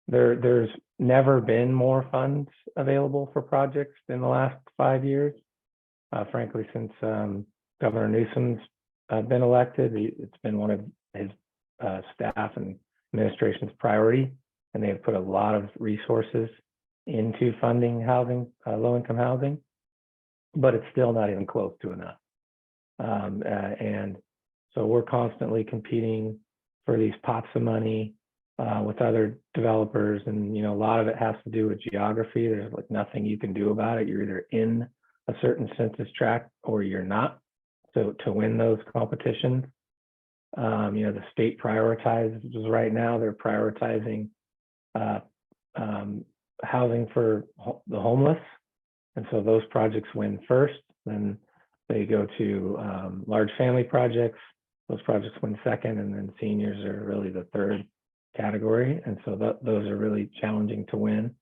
there's never been more funds available for projects in the last 5 years. Frankly, since Governor Newsom's been elected, it's been one of his staff and administration's priority, and they have put a lot of resources into funding housing, low-income housing, but it's still not even close to enough. And so we're constantly competing for these pots of money with other developers, and you know, a lot of it has to do with geography. There's like nothing you can do about it. You're either in a certain census tract or you're not to win those competitions. You know, the state prioritizes right now, they're prioritizing housing for the homeless. And so those projects win first, then they go to large family projects. Those projects win second, and then seniors are really the third category. And so those are really challenging to win.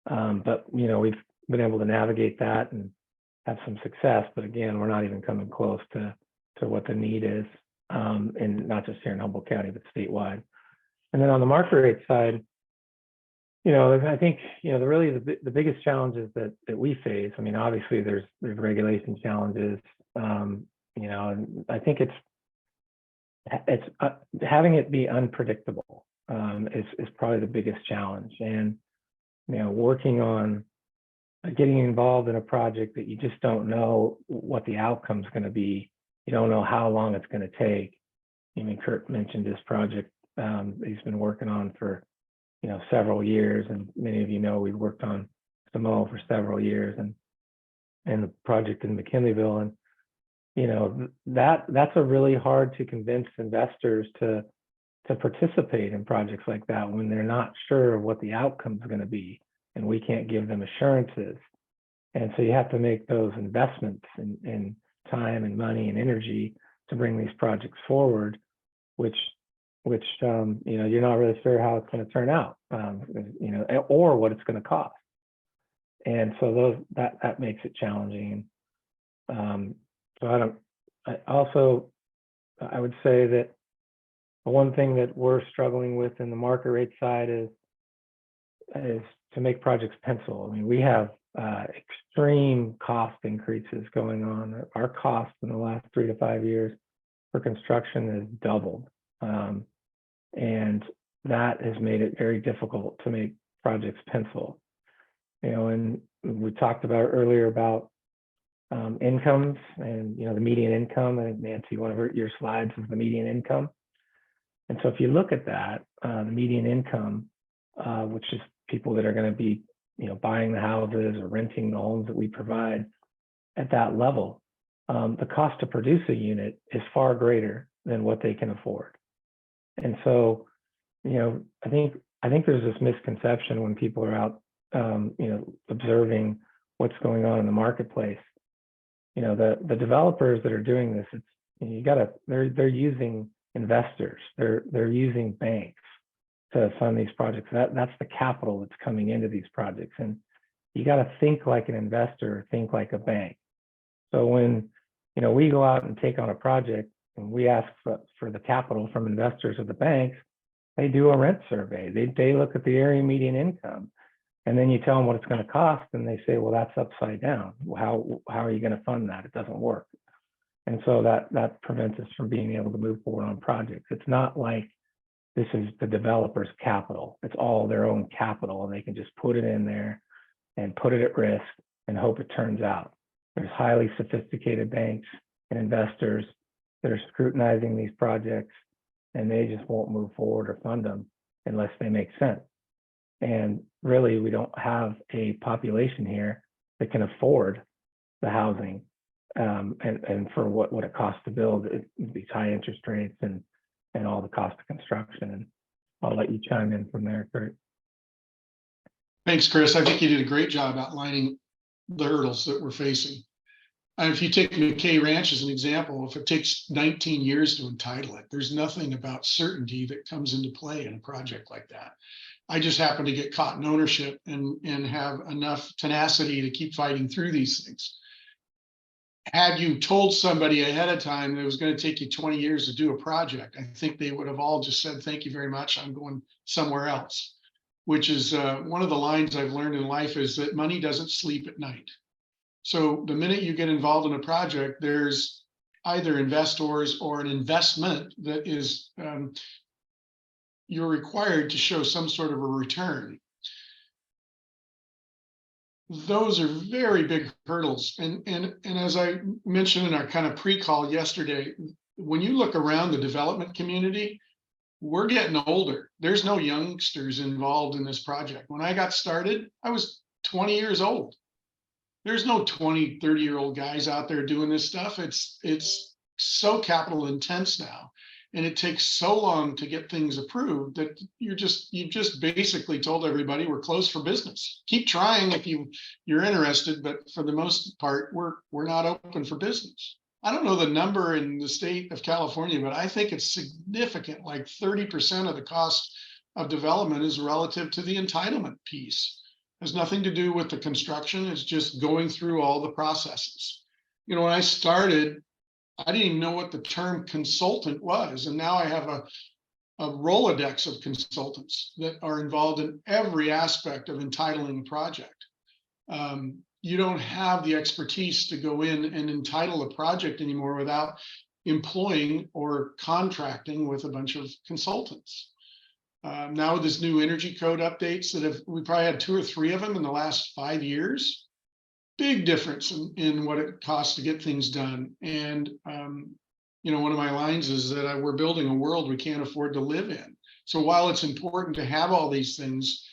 But, you know, we've been able to navigate that and have some success. But again, we're not even coming close to what the need is, and not just here in Humboldt County, but statewide. And then on the market rate side, you know, I think, you know, the biggest challenges that we face, I mean, obviously there's regulation challenges, you know, and I think it's having it be unpredictable is probably the biggest challenge. And, you know, working on getting involved in a project that you just don't know what the outcome's going to be. You don't know how long it's going to take. I mean, Kurt mentioned this project he's been working on for, you know, several years, and many of you know we've worked on Samoa for several years, and the project in McKinleyville, and you know, that's a really hard to convince investors to participate in projects like that when they're not sure of what the outcome is going to be, and we can't give them assurances. And so you have to make those investments in time and money and energy to bring these projects forward, which you know, you're not really sure how it's going to turn out, you know, or what it's going to cost. And so that makes it challenging. So I would say that the one thing that we're struggling with in the market rate side is to make projects pencil. I mean, we have extreme cost increases going on. Our cost in the last 3 to 5 years for construction has doubled. And that has made it very difficult to make projects pencil. You know, and we talked about earlier about incomes and, you know, the median income. I think, Nancy, one of your slides is the median income. And so if you look at that, the median income, which is people that are going to be, you know, buying the houses or renting the homes that we provide at that level, the cost to produce a unit is far greater than what they can afford. And so, you know, I think there's this misconception when people are out, you know, observing what's going on in the marketplace. You know, the developers that are doing this, it's, you know, they're using investors, they're using banks to fund these projects. That's the capital that's coming into these projects, and you got to think like an investor, think like a bank. So when, you know, we go out and take on a project and we ask for the capital from investors or the banks, they do a rent survey. They look at the area median income, and then you tell them what it's going to cost, and they say, well, that's upside down. How are you going to fund that? It doesn't work. And so that prevents us from being able to move forward on projects. It's not like this is the developer's capital. It's all their own capital, and they can just put it in there and put it at risk and hope it turns out. There's highly sophisticated banks and investors that are scrutinizing these projects, and they just won't move forward or fund them unless they make sense. And really, we don't have a population here that can afford the housing, and for what it costs to build these high interest rates and all the cost of construction. And I'll let you chime in from there, Kurt. Thanks, Chris. I think you did a great job outlining the hurdles that we're facing. And if you take McKay Ranch as an example, if it takes 19 years to entitle it, there's nothing about certainty that comes into play in a project like that. I just happen to get caught in ownership and have enough tenacity to keep fighting through these things. Had you told somebody ahead of time that it was going to take you 20 years to do a project, I think they would have all just said, thank you very much, I'm going somewhere else. Which is one of the lines I've learned in life, is that money doesn't sleep at night. So the minute you get involved in a project, there's either investors or an investment that is, you're required to show some sort of a return. Those are very big hurdles. And as I mentioned in our kind of pre-call yesterday, when you look around the development community, we're getting older. There's no youngsters involved in this project. When I got started, I was 20 years old. There's no 20, 30-year-old guys out there doing this stuff. It's so capital intense now. And it takes so long to get things approved that you've just basically told everybody we're closed for business. Keep trying if you're interested, but for the most part, we're not open for business. I don't know the number in the state of California, but I think it's significant, like 30% of the cost of development is relative to the entitlement piece. It has nothing to do with the construction. It's just going through all the processes. You know, when I started, I didn't even know what the term consultant was. And now I have a Rolodex of consultants that are involved in every aspect of entitling a project. You don't have the expertise to go in and entitle a project anymore without employing or contracting with a bunch of consultants. Now with this new energy code updates we probably had 2 or 3 of them in the last 5 years. Big difference in what it costs to get things done. And, you know, one of my lines is that we're building a world we can't afford to live in. So while it's important to have all these things,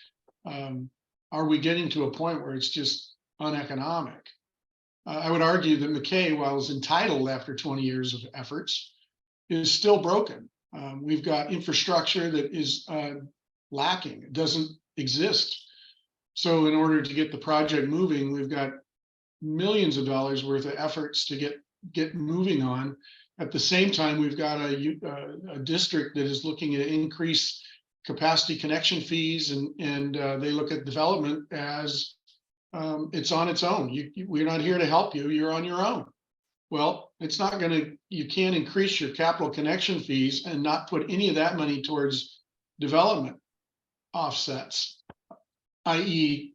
are we getting to a point where it's just uneconomic? I would argue that McKay, while it's entitled after 20 years of efforts, is still broken. We've got infrastructure that is lacking. It doesn't exist. So in order to get the project moving, we've got millions of dollars worth of efforts to get moving on. At the same time, we've got a district that is looking to increase capacity connection fees, and they look at development as it's on its own. We're not here to help you. You're on your own. Well, it's not going to. You can't increase your capital connection fees and not put any of that money towards development offsets, i.e.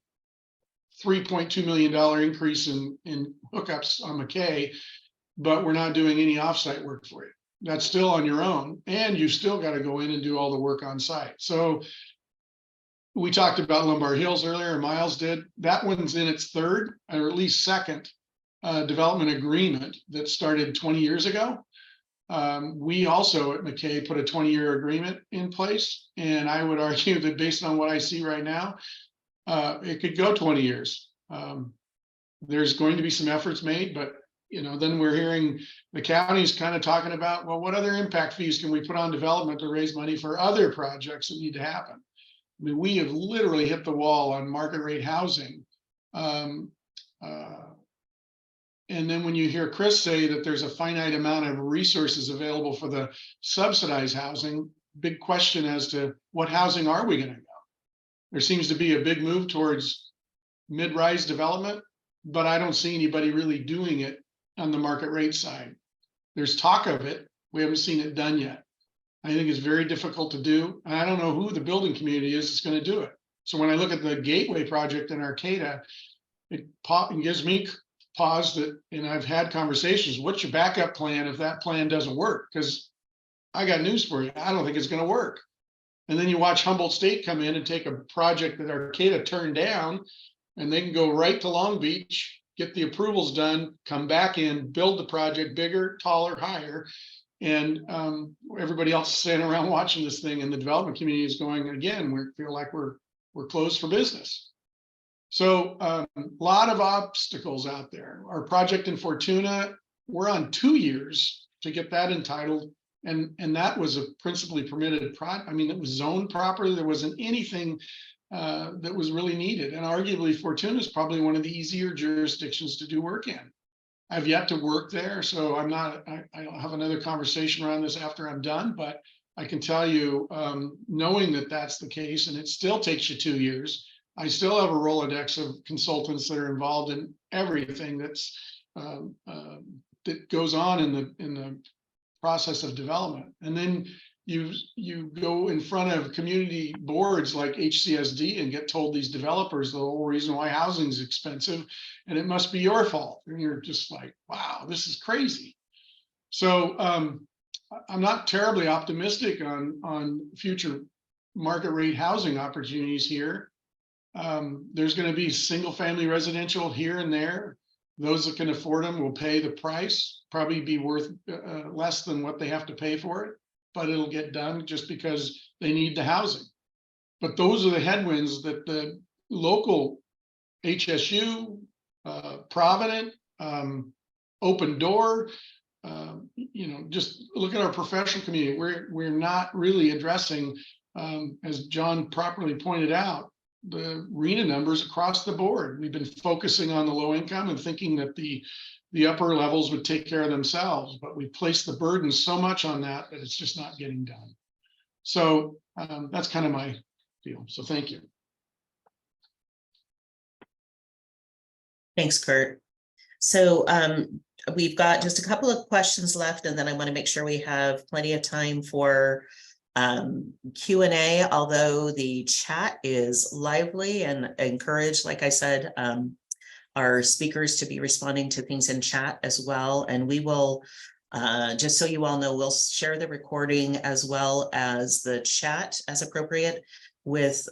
$3.2 million increase in hookups on McKay, but we're not doing any offsite work for you. That's still on your own, and you still got to go in and do all the work on site. So we talked about Lombard Hills earlier, and Miles did. That one's in its 3rd, or at least 2nd, development agreement that started 20 years ago. We also at McKay put a 20-year agreement in place, and I would argue that based on what I see right now, it could go 20 years. There's going to be some efforts made, but you know, then we're hearing the county's kind of talking about, well, what other impact fees can we put on development to raise money for other projects that need to happen? I mean, we have literally hit the wall on market rate housing. And then when you hear Chris say that there's a finite amount of resources available for the subsidized housing, big question as to what housing are we going to go? There seems to be a big move towards mid-rise development, but I don't see anybody really doing it on the market rate side. There's talk of it. We haven't seen it done yet. I think it's very difficult to do. And I don't know who the building community is that's going to do it. So when I look at the Gateway project in Arcata, it gives me pause that, and I've had conversations, what's your backup plan if that plan doesn't work? Because I got news for you. I don't think it's going to work. And then you watch Humboldt State come in and take a project that Arcata turned down and they can go right to Long Beach, get the approvals done, come back in, build the project bigger, taller, higher. And everybody else is standing around watching this thing, and the development community is going, again, we feel like we're closed for business. So a lot of obstacles out there. Our project in Fortuna, we're on 2 years to get that entitled. And that was a principally permitted I mean, it was zoned properly. There wasn't anything that was really needed. And arguably Fortuna is probably one of the easier jurisdictions to do work in. I've yet to work there, so I'll have another conversation around this after I'm done, but I can tell you, knowing that that's the case, and it still takes you 2 years, I still have a Rolodex of consultants that are involved in everything that's that goes on in the process of development. And then you go in front of community boards like HCSD and get told these developers the whole reason why housing is expensive, and it must be your fault. And you're just like, wow, this is crazy. So I'm not terribly optimistic on future market rate housing opportunities here. There's going to be single family residential here and there. Those that can afford them will pay the price, probably be worth less than what they have to pay for it, but it'll get done just because they need the housing. But those are the headwinds that the local HSU, Provident, Open Door, just look at our professional community. We're not really addressing, as John properly pointed out, the RENA numbers across the board. We've been focusing on the low income and thinking that the upper levels would take care of themselves, but we place the burden so much on that it's just not getting done. So that's kind of my deal. So thank you. Thanks, Kurt. So we've got just a couple of questions left, and then I want to make sure we have plenty of time for Q&A, although the chat is lively and encouraged, like I said, our speakers to be responding to things in chat as well. And we will, just so you all know, we'll share the recording as well as the chat as appropriate with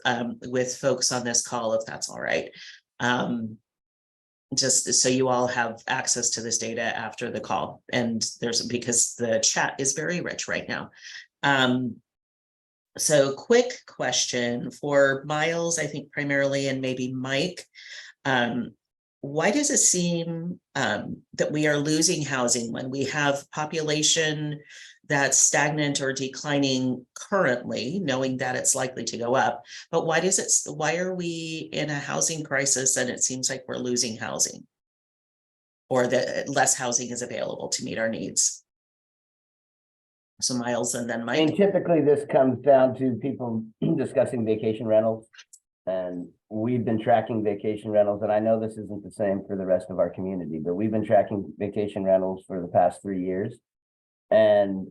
folks on this call, if that's all right. Just so you all have access to this data after the call. And because the chat is very rich right now. So quick question for Miles, I think primarily, and maybe Mike. Why does it seem that we are losing housing when we have population that's stagnant or declining currently, knowing that it's likely to go up? But why are we in a housing crisis and it seems like we're losing housing, or that less housing is available to meet our needs? So Miles and then Mike. I mean, typically this comes down to people discussing vacation rentals, and we've been tracking vacation rentals, and I know this isn't the same for the rest of our community, but we've been tracking vacation rentals for the past 3 years, and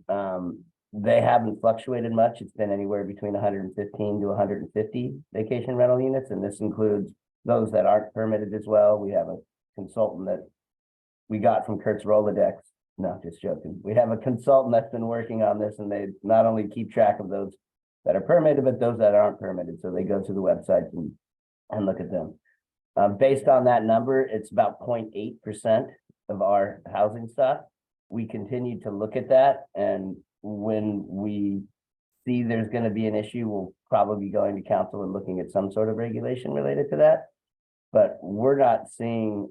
they haven't fluctuated much. It's been anywhere between 115 to 150 vacation rental units, and this includes those that aren't permitted as well. We have a consultant that we got from Kurt's Rolodex. No, just joking. We have a consultant that's been working on this, and they not only keep track of those that are permitted, but those that aren't permitted. So they go to the website and look at them. Based on that number, it's about 0.8% of our housing stock. We continue to look at that, and when we see there's going to be an issue, we'll probably be going to council and looking at some sort of regulation related to that. But we're not seeing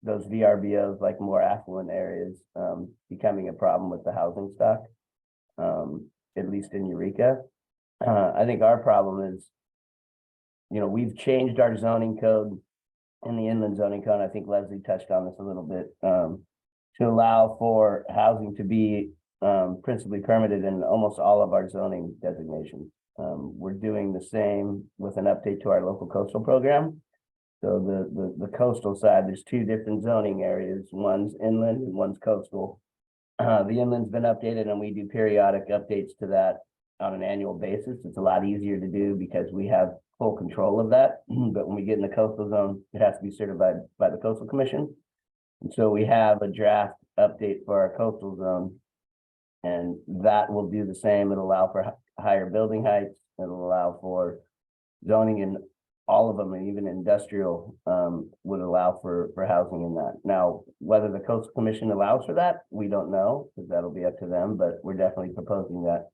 those VRBOs, like more affluent areas, becoming a problem with the housing stock, at least in Eureka. I think our problem is, we've changed our zoning code in the inland zoning code. I think Leslie touched on this a little bit, to allow for housing to be principally permitted in almost all of our zoning designations. We're doing the same with an update to our local coastal program. So the coastal side, there's 2 different zoning areas. One's inland and one's coastal. The inland's been updated, and we do periodic updates to that on an annual basis. It's a lot easier to do because we have full control of that. But when we get in the coastal zone, it has to be certified by the Coastal Commission. And so we have a draft update for our coastal zone, and that will do the same. It'll allow for higher building heights. It'll allow for zoning in all of them, and even industrial, would allow for housing in that. Now, whether the Coastal Commission allows for that, we don't know, because that'll be up to them, but we're definitely proposing that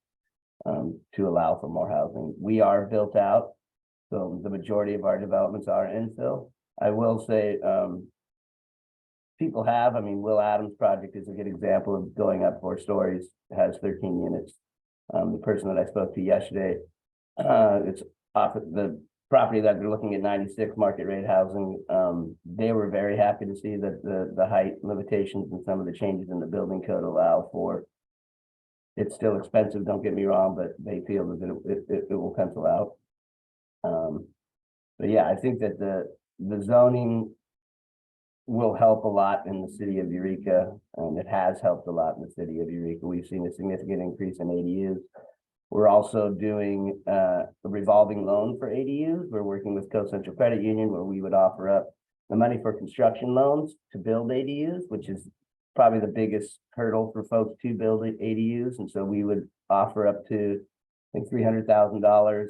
to allow for more housing. We are built out, so the majority of our developments are infill. I will say, people have, I mean, Will Adams' project is a good example of going up 4 stories, has 13 units. The person that I spoke to yesterday, it's off of the property that they're looking at 96 market rate housing. They were very happy to see that the height limitations and some of the changes in the building code allow for. It's still expensive, don't get me wrong, but they feel that it will pencil out. But yeah, I think that the zoning will help a lot in the city of Eureka, and it has helped a lot in the city of Eureka. We've seen a significant increase in ADUs. We're also doing a revolving loan for ADUs. We're working with Coast Central Credit Union, where we would offer up the money for construction loans to build ADUs, which is probably the biggest hurdle for folks to build ADUs. And so we would offer up to, I think, $300,000.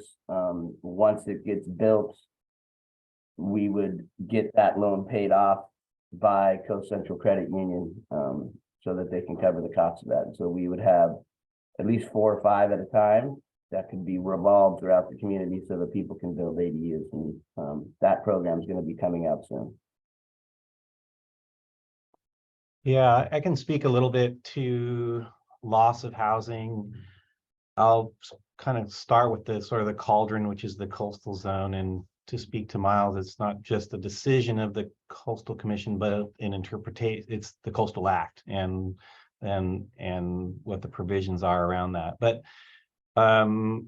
Once it gets built, we would get that loan paid off by Coast Central Credit Union, so that they can cover the cost of that. And so we would have at least 4 or 5 at a time that could be revolved throughout the community so that people can build ADUs. And that program is going to be coming out soon. Yeah, I can speak a little bit to loss of housing. I'll kind of start with the sort of the cauldron, which is the coastal zone. And to speak to Miles, it's not just a decision of the Coastal Commission, but an interpretation. It's the Coastal Act and what the provisions are around that. But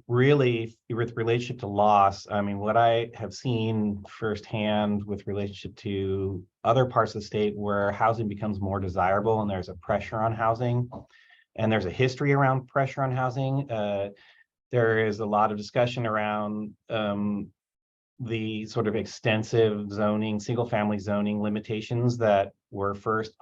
really, with relationship to loss, I mean, what I have seen firsthand with relationship to other parts of the state where housing becomes more desirable and there's a pressure on housing, and there's a history around pressure on housing. There is a lot of discussion around the sort of extensive zoning, single family zoning limitations that were first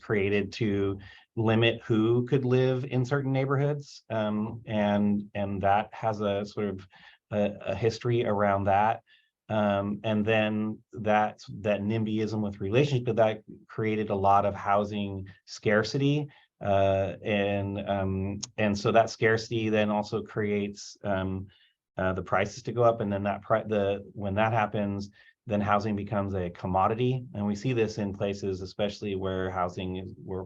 created to limit who could live in certain neighborhoods. And that has a sort of a history around that. And then that NIMBYism with relationship to that created a lot of housing scarcity. And so that scarcity then also creates the prices to go up, and then when that happens, then housing becomes a commodity. And we see this in places, especially where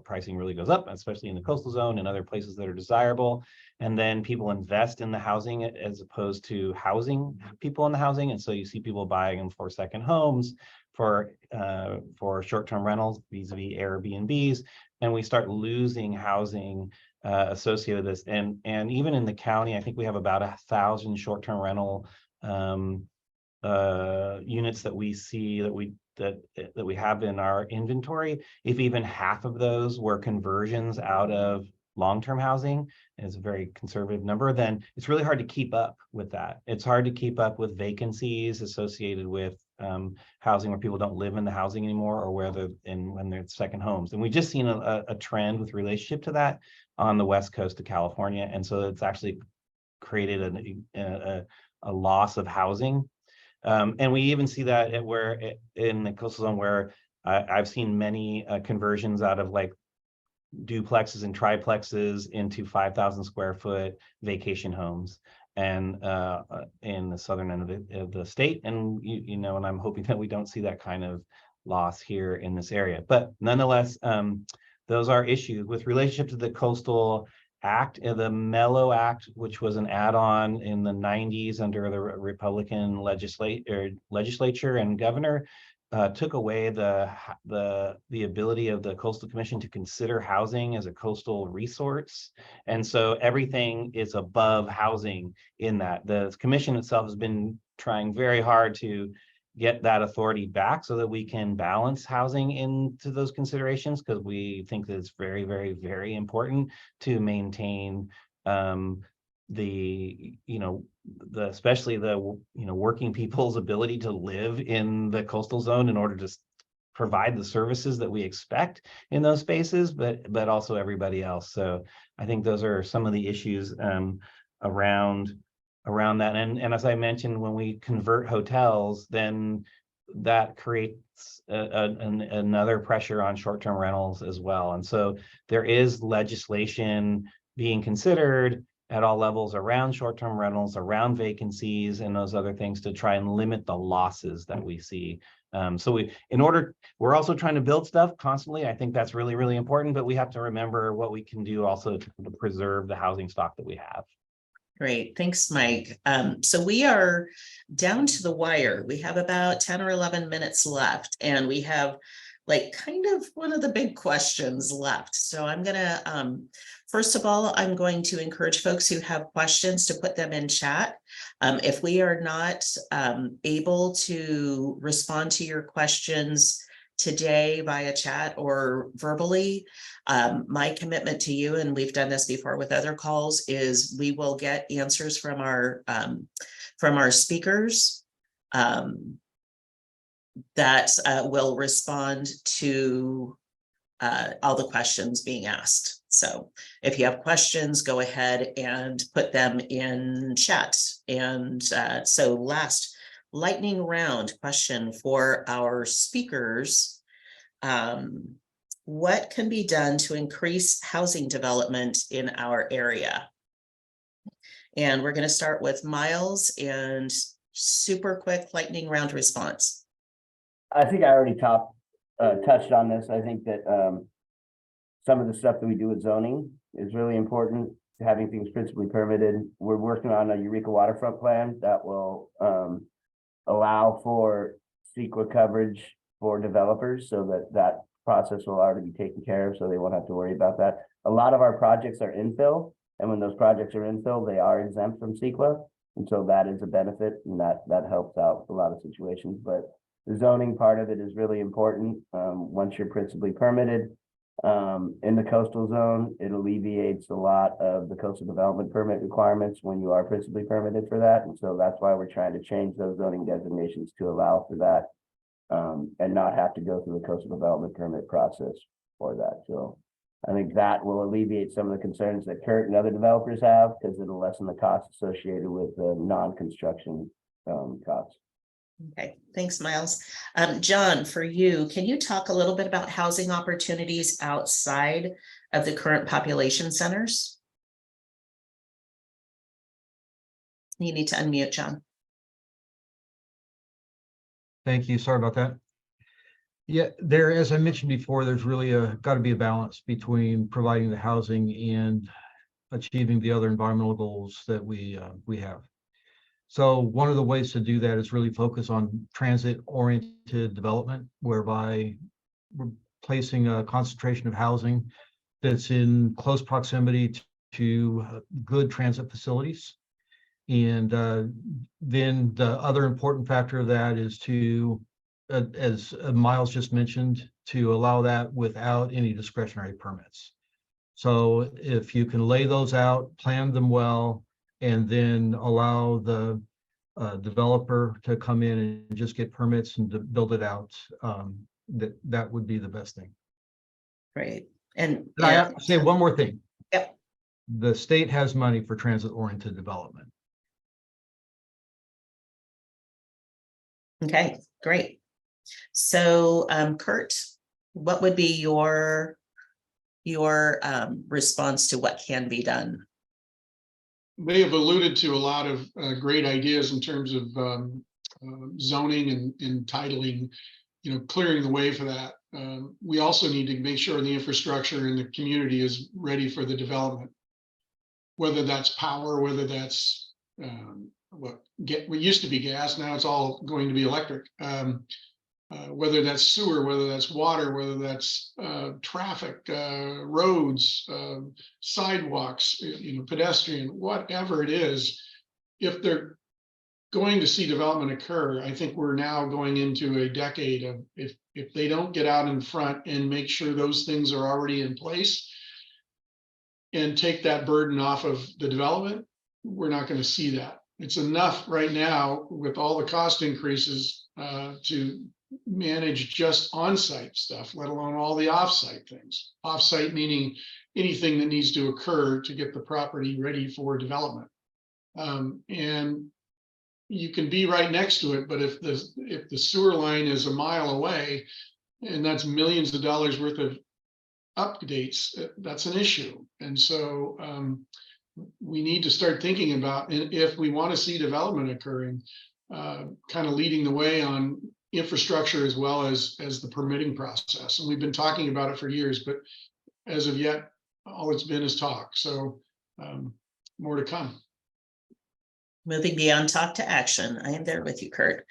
pricing really goes up, especially in the coastal zone and other places that are desirable. And then people invest in the housing as opposed to housing people in the housing. And so you see people buying them for second homes, for short-term rentals, vis-a-vis Airbnbs, and we start losing housing associated with this. And even in the county, I think we have about 1,000 short-term rental units that we see that we have in our inventory. If even half of those were conversions out of long-term housing, and it's a very conservative number, then it's really hard to keep up with that. It's hard to keep up with vacancies associated with housing where people don't live in the housing anymore, or when they're second homes. And we just seen a trend with relationship to that on the west coast of California. And so it's actually created a loss of housing. And we even see that in the coastal zone where I've seen many conversions out of like duplexes and triplexes into 5,000 square foot vacation homes, and in the southern end of the state. And and I'm hoping that we don't see that kind of loss here in this area. But nonetheless, those are issues with relationship to the Coastal Act, the Mello Act, which was an add-on in the 90s under the Republican legislature and governor. Took away the ability of the Coastal Commission to consider housing as a coastal resource. And so everything is above housing in that. The commission itself has been trying very hard to get that authority back so that we can balance housing into those considerations, because we think that it's very, very, very important to maintain especially the working people's ability to live in the coastal zone in order to provide the services that we expect in those spaces, but also everybody else. So I think those are some of the issues around around that. And as I mentioned, when we convert hotels, then that creates another pressure on short-term rentals as well. And so there is legislation being considered at all levels around short-term rentals, around vacancies, and those other things to try and limit the losses that we see. So we're also trying to build stuff constantly. I think that's really, really important, but we have to remember what we can do also to preserve the housing stock that we have. Great, thanks, Mike. So we are down to the wire. We have about 10 or 11 minutes left, and we have like kind of one of the big questions left. So I'm gonna, first of all, I'm going to encourage folks who have questions to put them in chat. If we are not able to respond to your questions today via chat or verbally, my commitment to you, and we've done this before with other calls, is we will get answers from our speakers that will respond to all the questions being asked. So if you have questions, go ahead and put them in chat. And so last lightning round question for our speakers. What can be done to increase housing development in our area? And we're going to start with Miles, and super quick lightning round response. I think I already touched on this. I think that some of the stuff that we do with zoning is really important, having things principally permitted. We're working on a Eureka waterfront plan that will allow for CEQA coverage for developers, so that process will already be taken care of, so they won't have to worry about that. A lot of our projects are infill, and when those projects are infill, they are exempt from CEQA, and so that is a benefit, and that helps out a lot of situations. But the zoning part of it is really important. Once you're principally permitted in the coastal zone, it alleviates a lot of the coastal development permit requirements when you are principally permitted for that. And so that's why we're trying to change those zoning designations to allow for that, and not have to go through the coastal development permit process for that. So I think that will alleviate some of the concerns that Kurt and other developers have, because it'll lessen the costs associated with the non-construction costs. Okay, thanks, Miles. John, for you, can you talk a little bit about housing opportunities outside of the current population centers? You need to unmute, John. Thank you. Sorry about that. Yeah, as I mentioned before, there's really got to be a balance between providing the housing and achieving the other environmental goals that we have. So one of the ways to do that is really focus on transit-oriented development, whereby we're placing a concentration of housing that's in close proximity to good transit facilities. And then the other important factor of that is to, as Miles just mentioned, to allow that without any discretionary permits. So if you can lay those out, plan them well, and then allow the developer to come in and just get permits and to build it out, that would be the best thing. Great. And I have to say one more thing. Yep. The state has money for transit-oriented development. Okay, great. So Kurt, what would be your response to what can be done? They have alluded to a lot of great ideas in terms of zoning and titling, clearing the way for that. We also need to make sure the infrastructure in the community is ready for the development, whether that's power, whether that's what used to be gas, now it's all going to be electric. Whether that's sewer, whether that's water, whether that's traffic, roads, sidewalks, pedestrian, whatever it is, if they're going to see development occur, I think we're now going into a decade of if they don't get out in front and make sure those things are already in place and take that burden off of the development, we're not going to see that. It's enough right now with all the cost increases to manage just on-site stuff, let alone all the off-site things. Off-site meaning anything that needs to occur to get the property ready for development. And you can be right next to it, but if the sewer line is a mile away, and that's millions of dollars worth of updates, that's an issue. And so we need to start thinking about, if we want to see development occurring, kind of leading the way on infrastructure as well as the permitting process. And we've been talking about it for years, but as of yet, all it's been is talk. So more to come. Moving beyond talk to action. I am there with you, Kurt.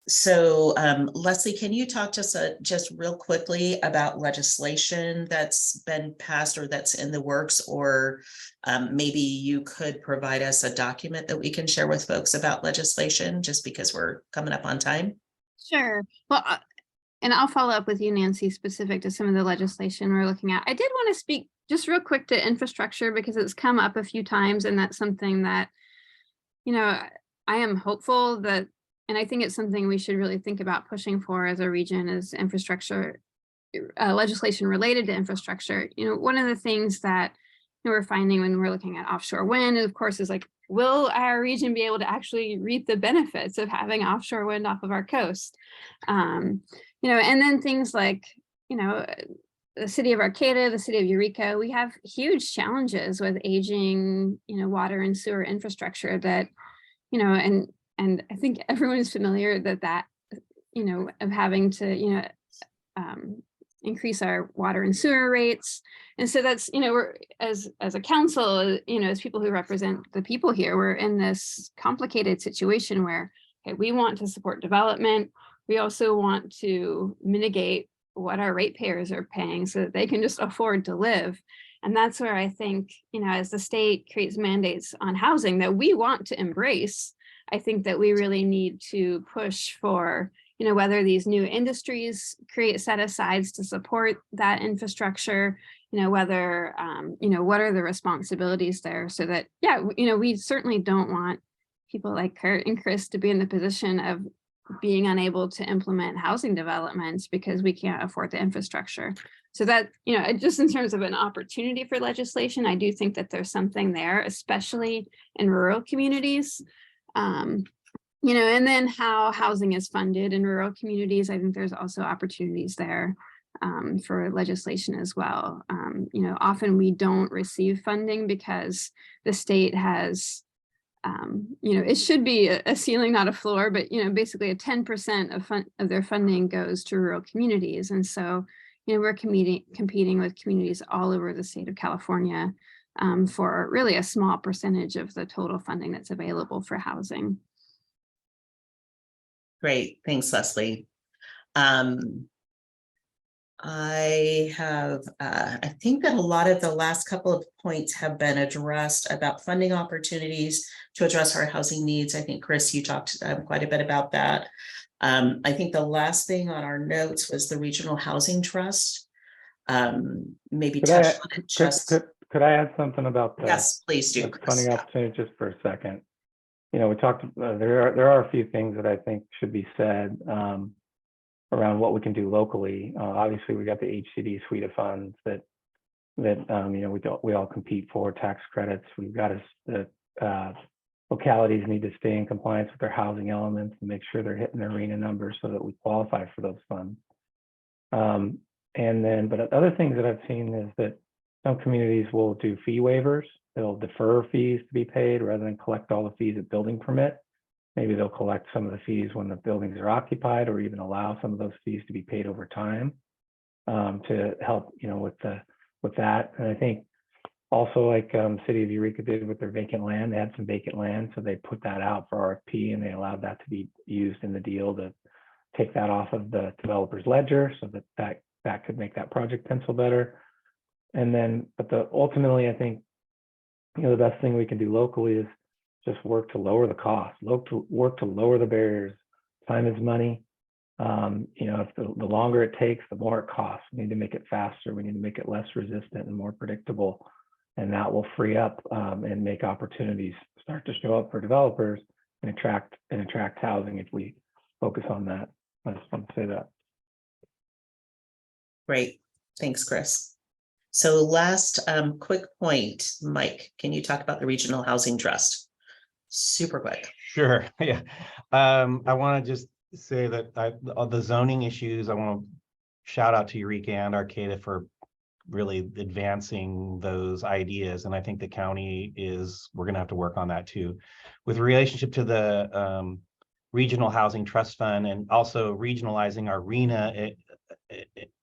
Leslie, can you talk to us just real quickly about legislation that's been passed or that's in the works, or maybe you could provide us a document that we can share with folks about legislation, just because we're coming up on time? Sure. Well, and I'll follow up with you, Nancy, specific to some of the legislation we're looking at. I did want to speak just real quick to infrastructure, because it's come up a few times, and that's something that, you know, I am hopeful that, and I think it's something we should really think about pushing for as a region, is infrastructure legislation related to infrastructure. You know, one of the things that we're finding when we're looking at offshore wind, of course, is like, will our region be able to actually reap the benefits of having offshore wind off of our coast? You know, and then things like, you know, the city of Arcata, the city of Eureka, we have huge challenges with aging, you know, water and sewer infrastructure that, you know, and I think everyone is familiar that, you know, of having to, you know, increase our water and sewer rates. And so that's, you know, we're as a council, you know, as people who represent the people here, we're in this complicated situation where, okay, we want to support development. We also want to mitigate what our ratepayers are paying so that they can just afford to live. And that's where I think, you know, as the state creates mandates on housing that we want to embrace, I think that we really need to push for, you know, whether these new industries create set asides to support that infrastructure, you know, whether, you know, what are the responsibilities there, so that, yeah, you know, we certainly don't want people like Kurt and Chris to be in the position of being unable to implement housing developments because we can't afford the infrastructure. So that, you know, just in terms of an opportunity for legislation, I do think that there's something there, especially in rural communities. You know, and then how housing is funded in rural communities, I think there's also opportunities there for legislation as well. You know, often we don't receive funding because the state has, you know, it should be a ceiling, not a floor, but, you know, basically a 10% of their funding goes to rural communities. And so, you know, we're competing with communities all over the state of California for really a small percentage of the total funding that's available for housing. Great, thanks, Leslie. I think that a lot of the last couple of points have been addressed about funding opportunities to address our housing needs. I think, Chris, you talked quite a bit about that. I think the last thing on our notes was the Regional Housing Trust. Maybe touch on it just. Could I add something about that? Yes, please do. Funding opportunity just for a second. You know, we talked, there are a few things that I think should be said around what we can do locally. Obviously, we got the HCD suite of funds that you know, we all compete for, tax credits. We've got the localities need to stay in compliance with their housing elements and make sure they're hitting their RENA numbers so that we qualify for those funds. But other things that I've seen is that some communities will do fee waivers. They'll defer fees to be paid rather than collect all the fees at building permit. Maybe they'll collect some of the fees when the buildings are occupied, or even allow some of those fees to be paid over time to help, you know, with that. And I think also, like City of Eureka did with their vacant land, they had some vacant land, so they put that out for RFP, and they allowed that to be used in the deal to take that off of the developer's ledger, so that could make that project pencil better. And then, ultimately, I think, you know, the best thing we can do locally is just work to lower the cost, work to lower the barriers. Time is money. You know, if the longer it takes, the more it costs. We need to make it faster. We need to make it less resistant and more predictable. And that will free up and make opportunities start to show up for developers and attract housing if we focus on that. I just want to say that. Great, thanks, Chris. So last quick point, Mike, can you talk about the Regional Housing Trust? Super quick. Sure, yeah. I want to just say that the zoning issues, I want to shout out to Eureka and Arcata for really advancing those ideas. And I think the county we're gonna have to work on that too. With relationship to the Regional Housing Trust Fund and also regionalizing our RENA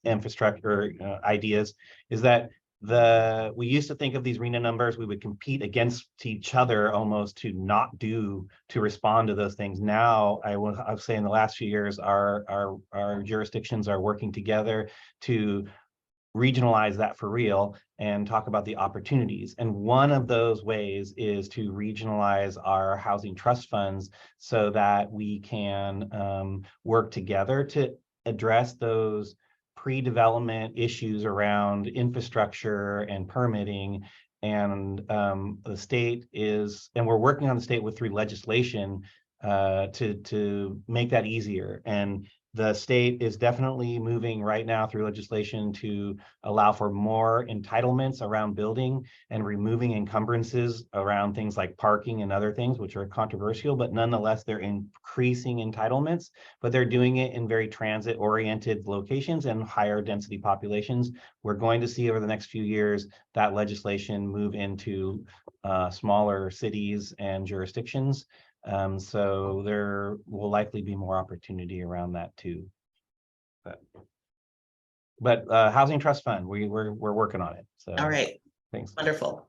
infrastructure ideas, is that we used to think of these RENA numbers, we would compete against each other almost to respond to those things. Now, I'll say in the last few years, our jurisdictions are working together to regionalize that for real and talk about the opportunities. And one of those ways is to regionalize our housing trust funds so that we can work together to address those pre-development issues around infrastructure and permitting. And the state and we're working on the state through legislation to make that easier. And the state is definitely moving right now through legislation to allow for more entitlements around building and removing encumbrances around things like parking and other things, which are controversial, but nonetheless, they're increasing entitlements, but they're doing it in very transit-oriented locations and higher density populations. We're going to see over the next few years that legislation move into smaller cities and jurisdictions. So there will likely be more opportunity around that too. But Housing Trust Fund, we're working on it. So All right, thanks. wonderful.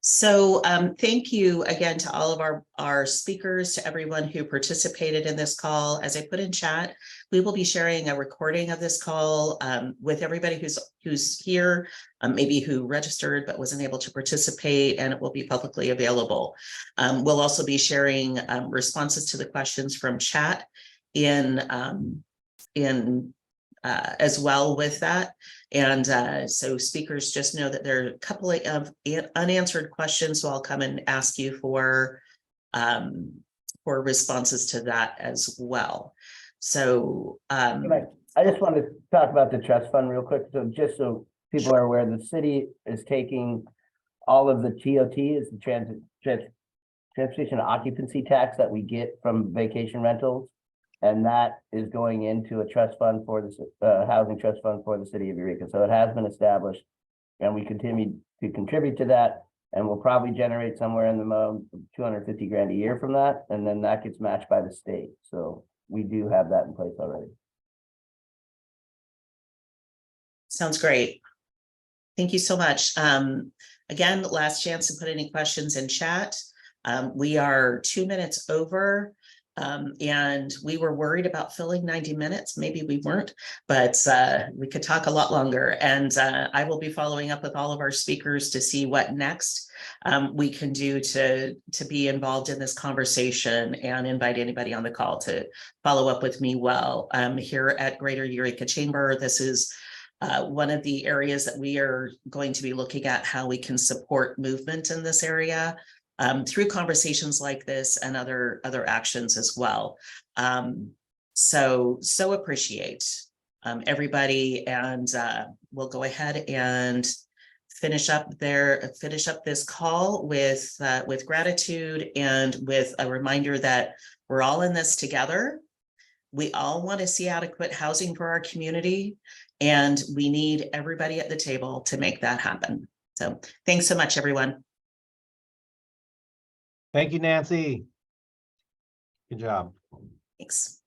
So thank you again to all of our speakers, to everyone who participated in this call. As I put in chat, we will be sharing a recording of this call with everybody who's here, maybe who registered but wasn't able to participate, and it will be publicly available. We'll also be sharing responses to the questions from chat as well with that. And so speakers, just know that there are a couple of unanswered questions, so I'll come and ask you for responses to that as well. So I just wanted to talk about the trust fund real quick. So just so people are aware, the city is taking all of the TOT, is the transportation occupancy tax that we get from vacation rentals. And that is going into a trust fund for the housing trust fund for the city of Eureka. So it has been established, and we continue to contribute to that. And we'll probably generate somewhere in the amount of 250 grand a year from that. And then that gets matched by the state. So we do have that in place already. sounds great. Thank you so much. Again, last chance to put any questions in chat. We are 2 minutes over. And we were worried about filling 90 minutes. Maybe we weren't, but we could talk a lot longer. And I will be following up with all of our speakers to see what next we can do to be involved in this conversation, and invite anybody on the call to follow up with me. Here at Greater Eureka Chamber, this is one of the areas that we are going to be looking at how we can support movement in this area. Through conversations like this and other actions as well. So appreciate everybody, and we'll go ahead and finish up this call with gratitude and with a reminder that we're all in this together. We all want to see adequate housing for our community, and we need everybody at the table to make that happen. So thanks so much, everyone. Thank you, Nancy. Good job. Thanks.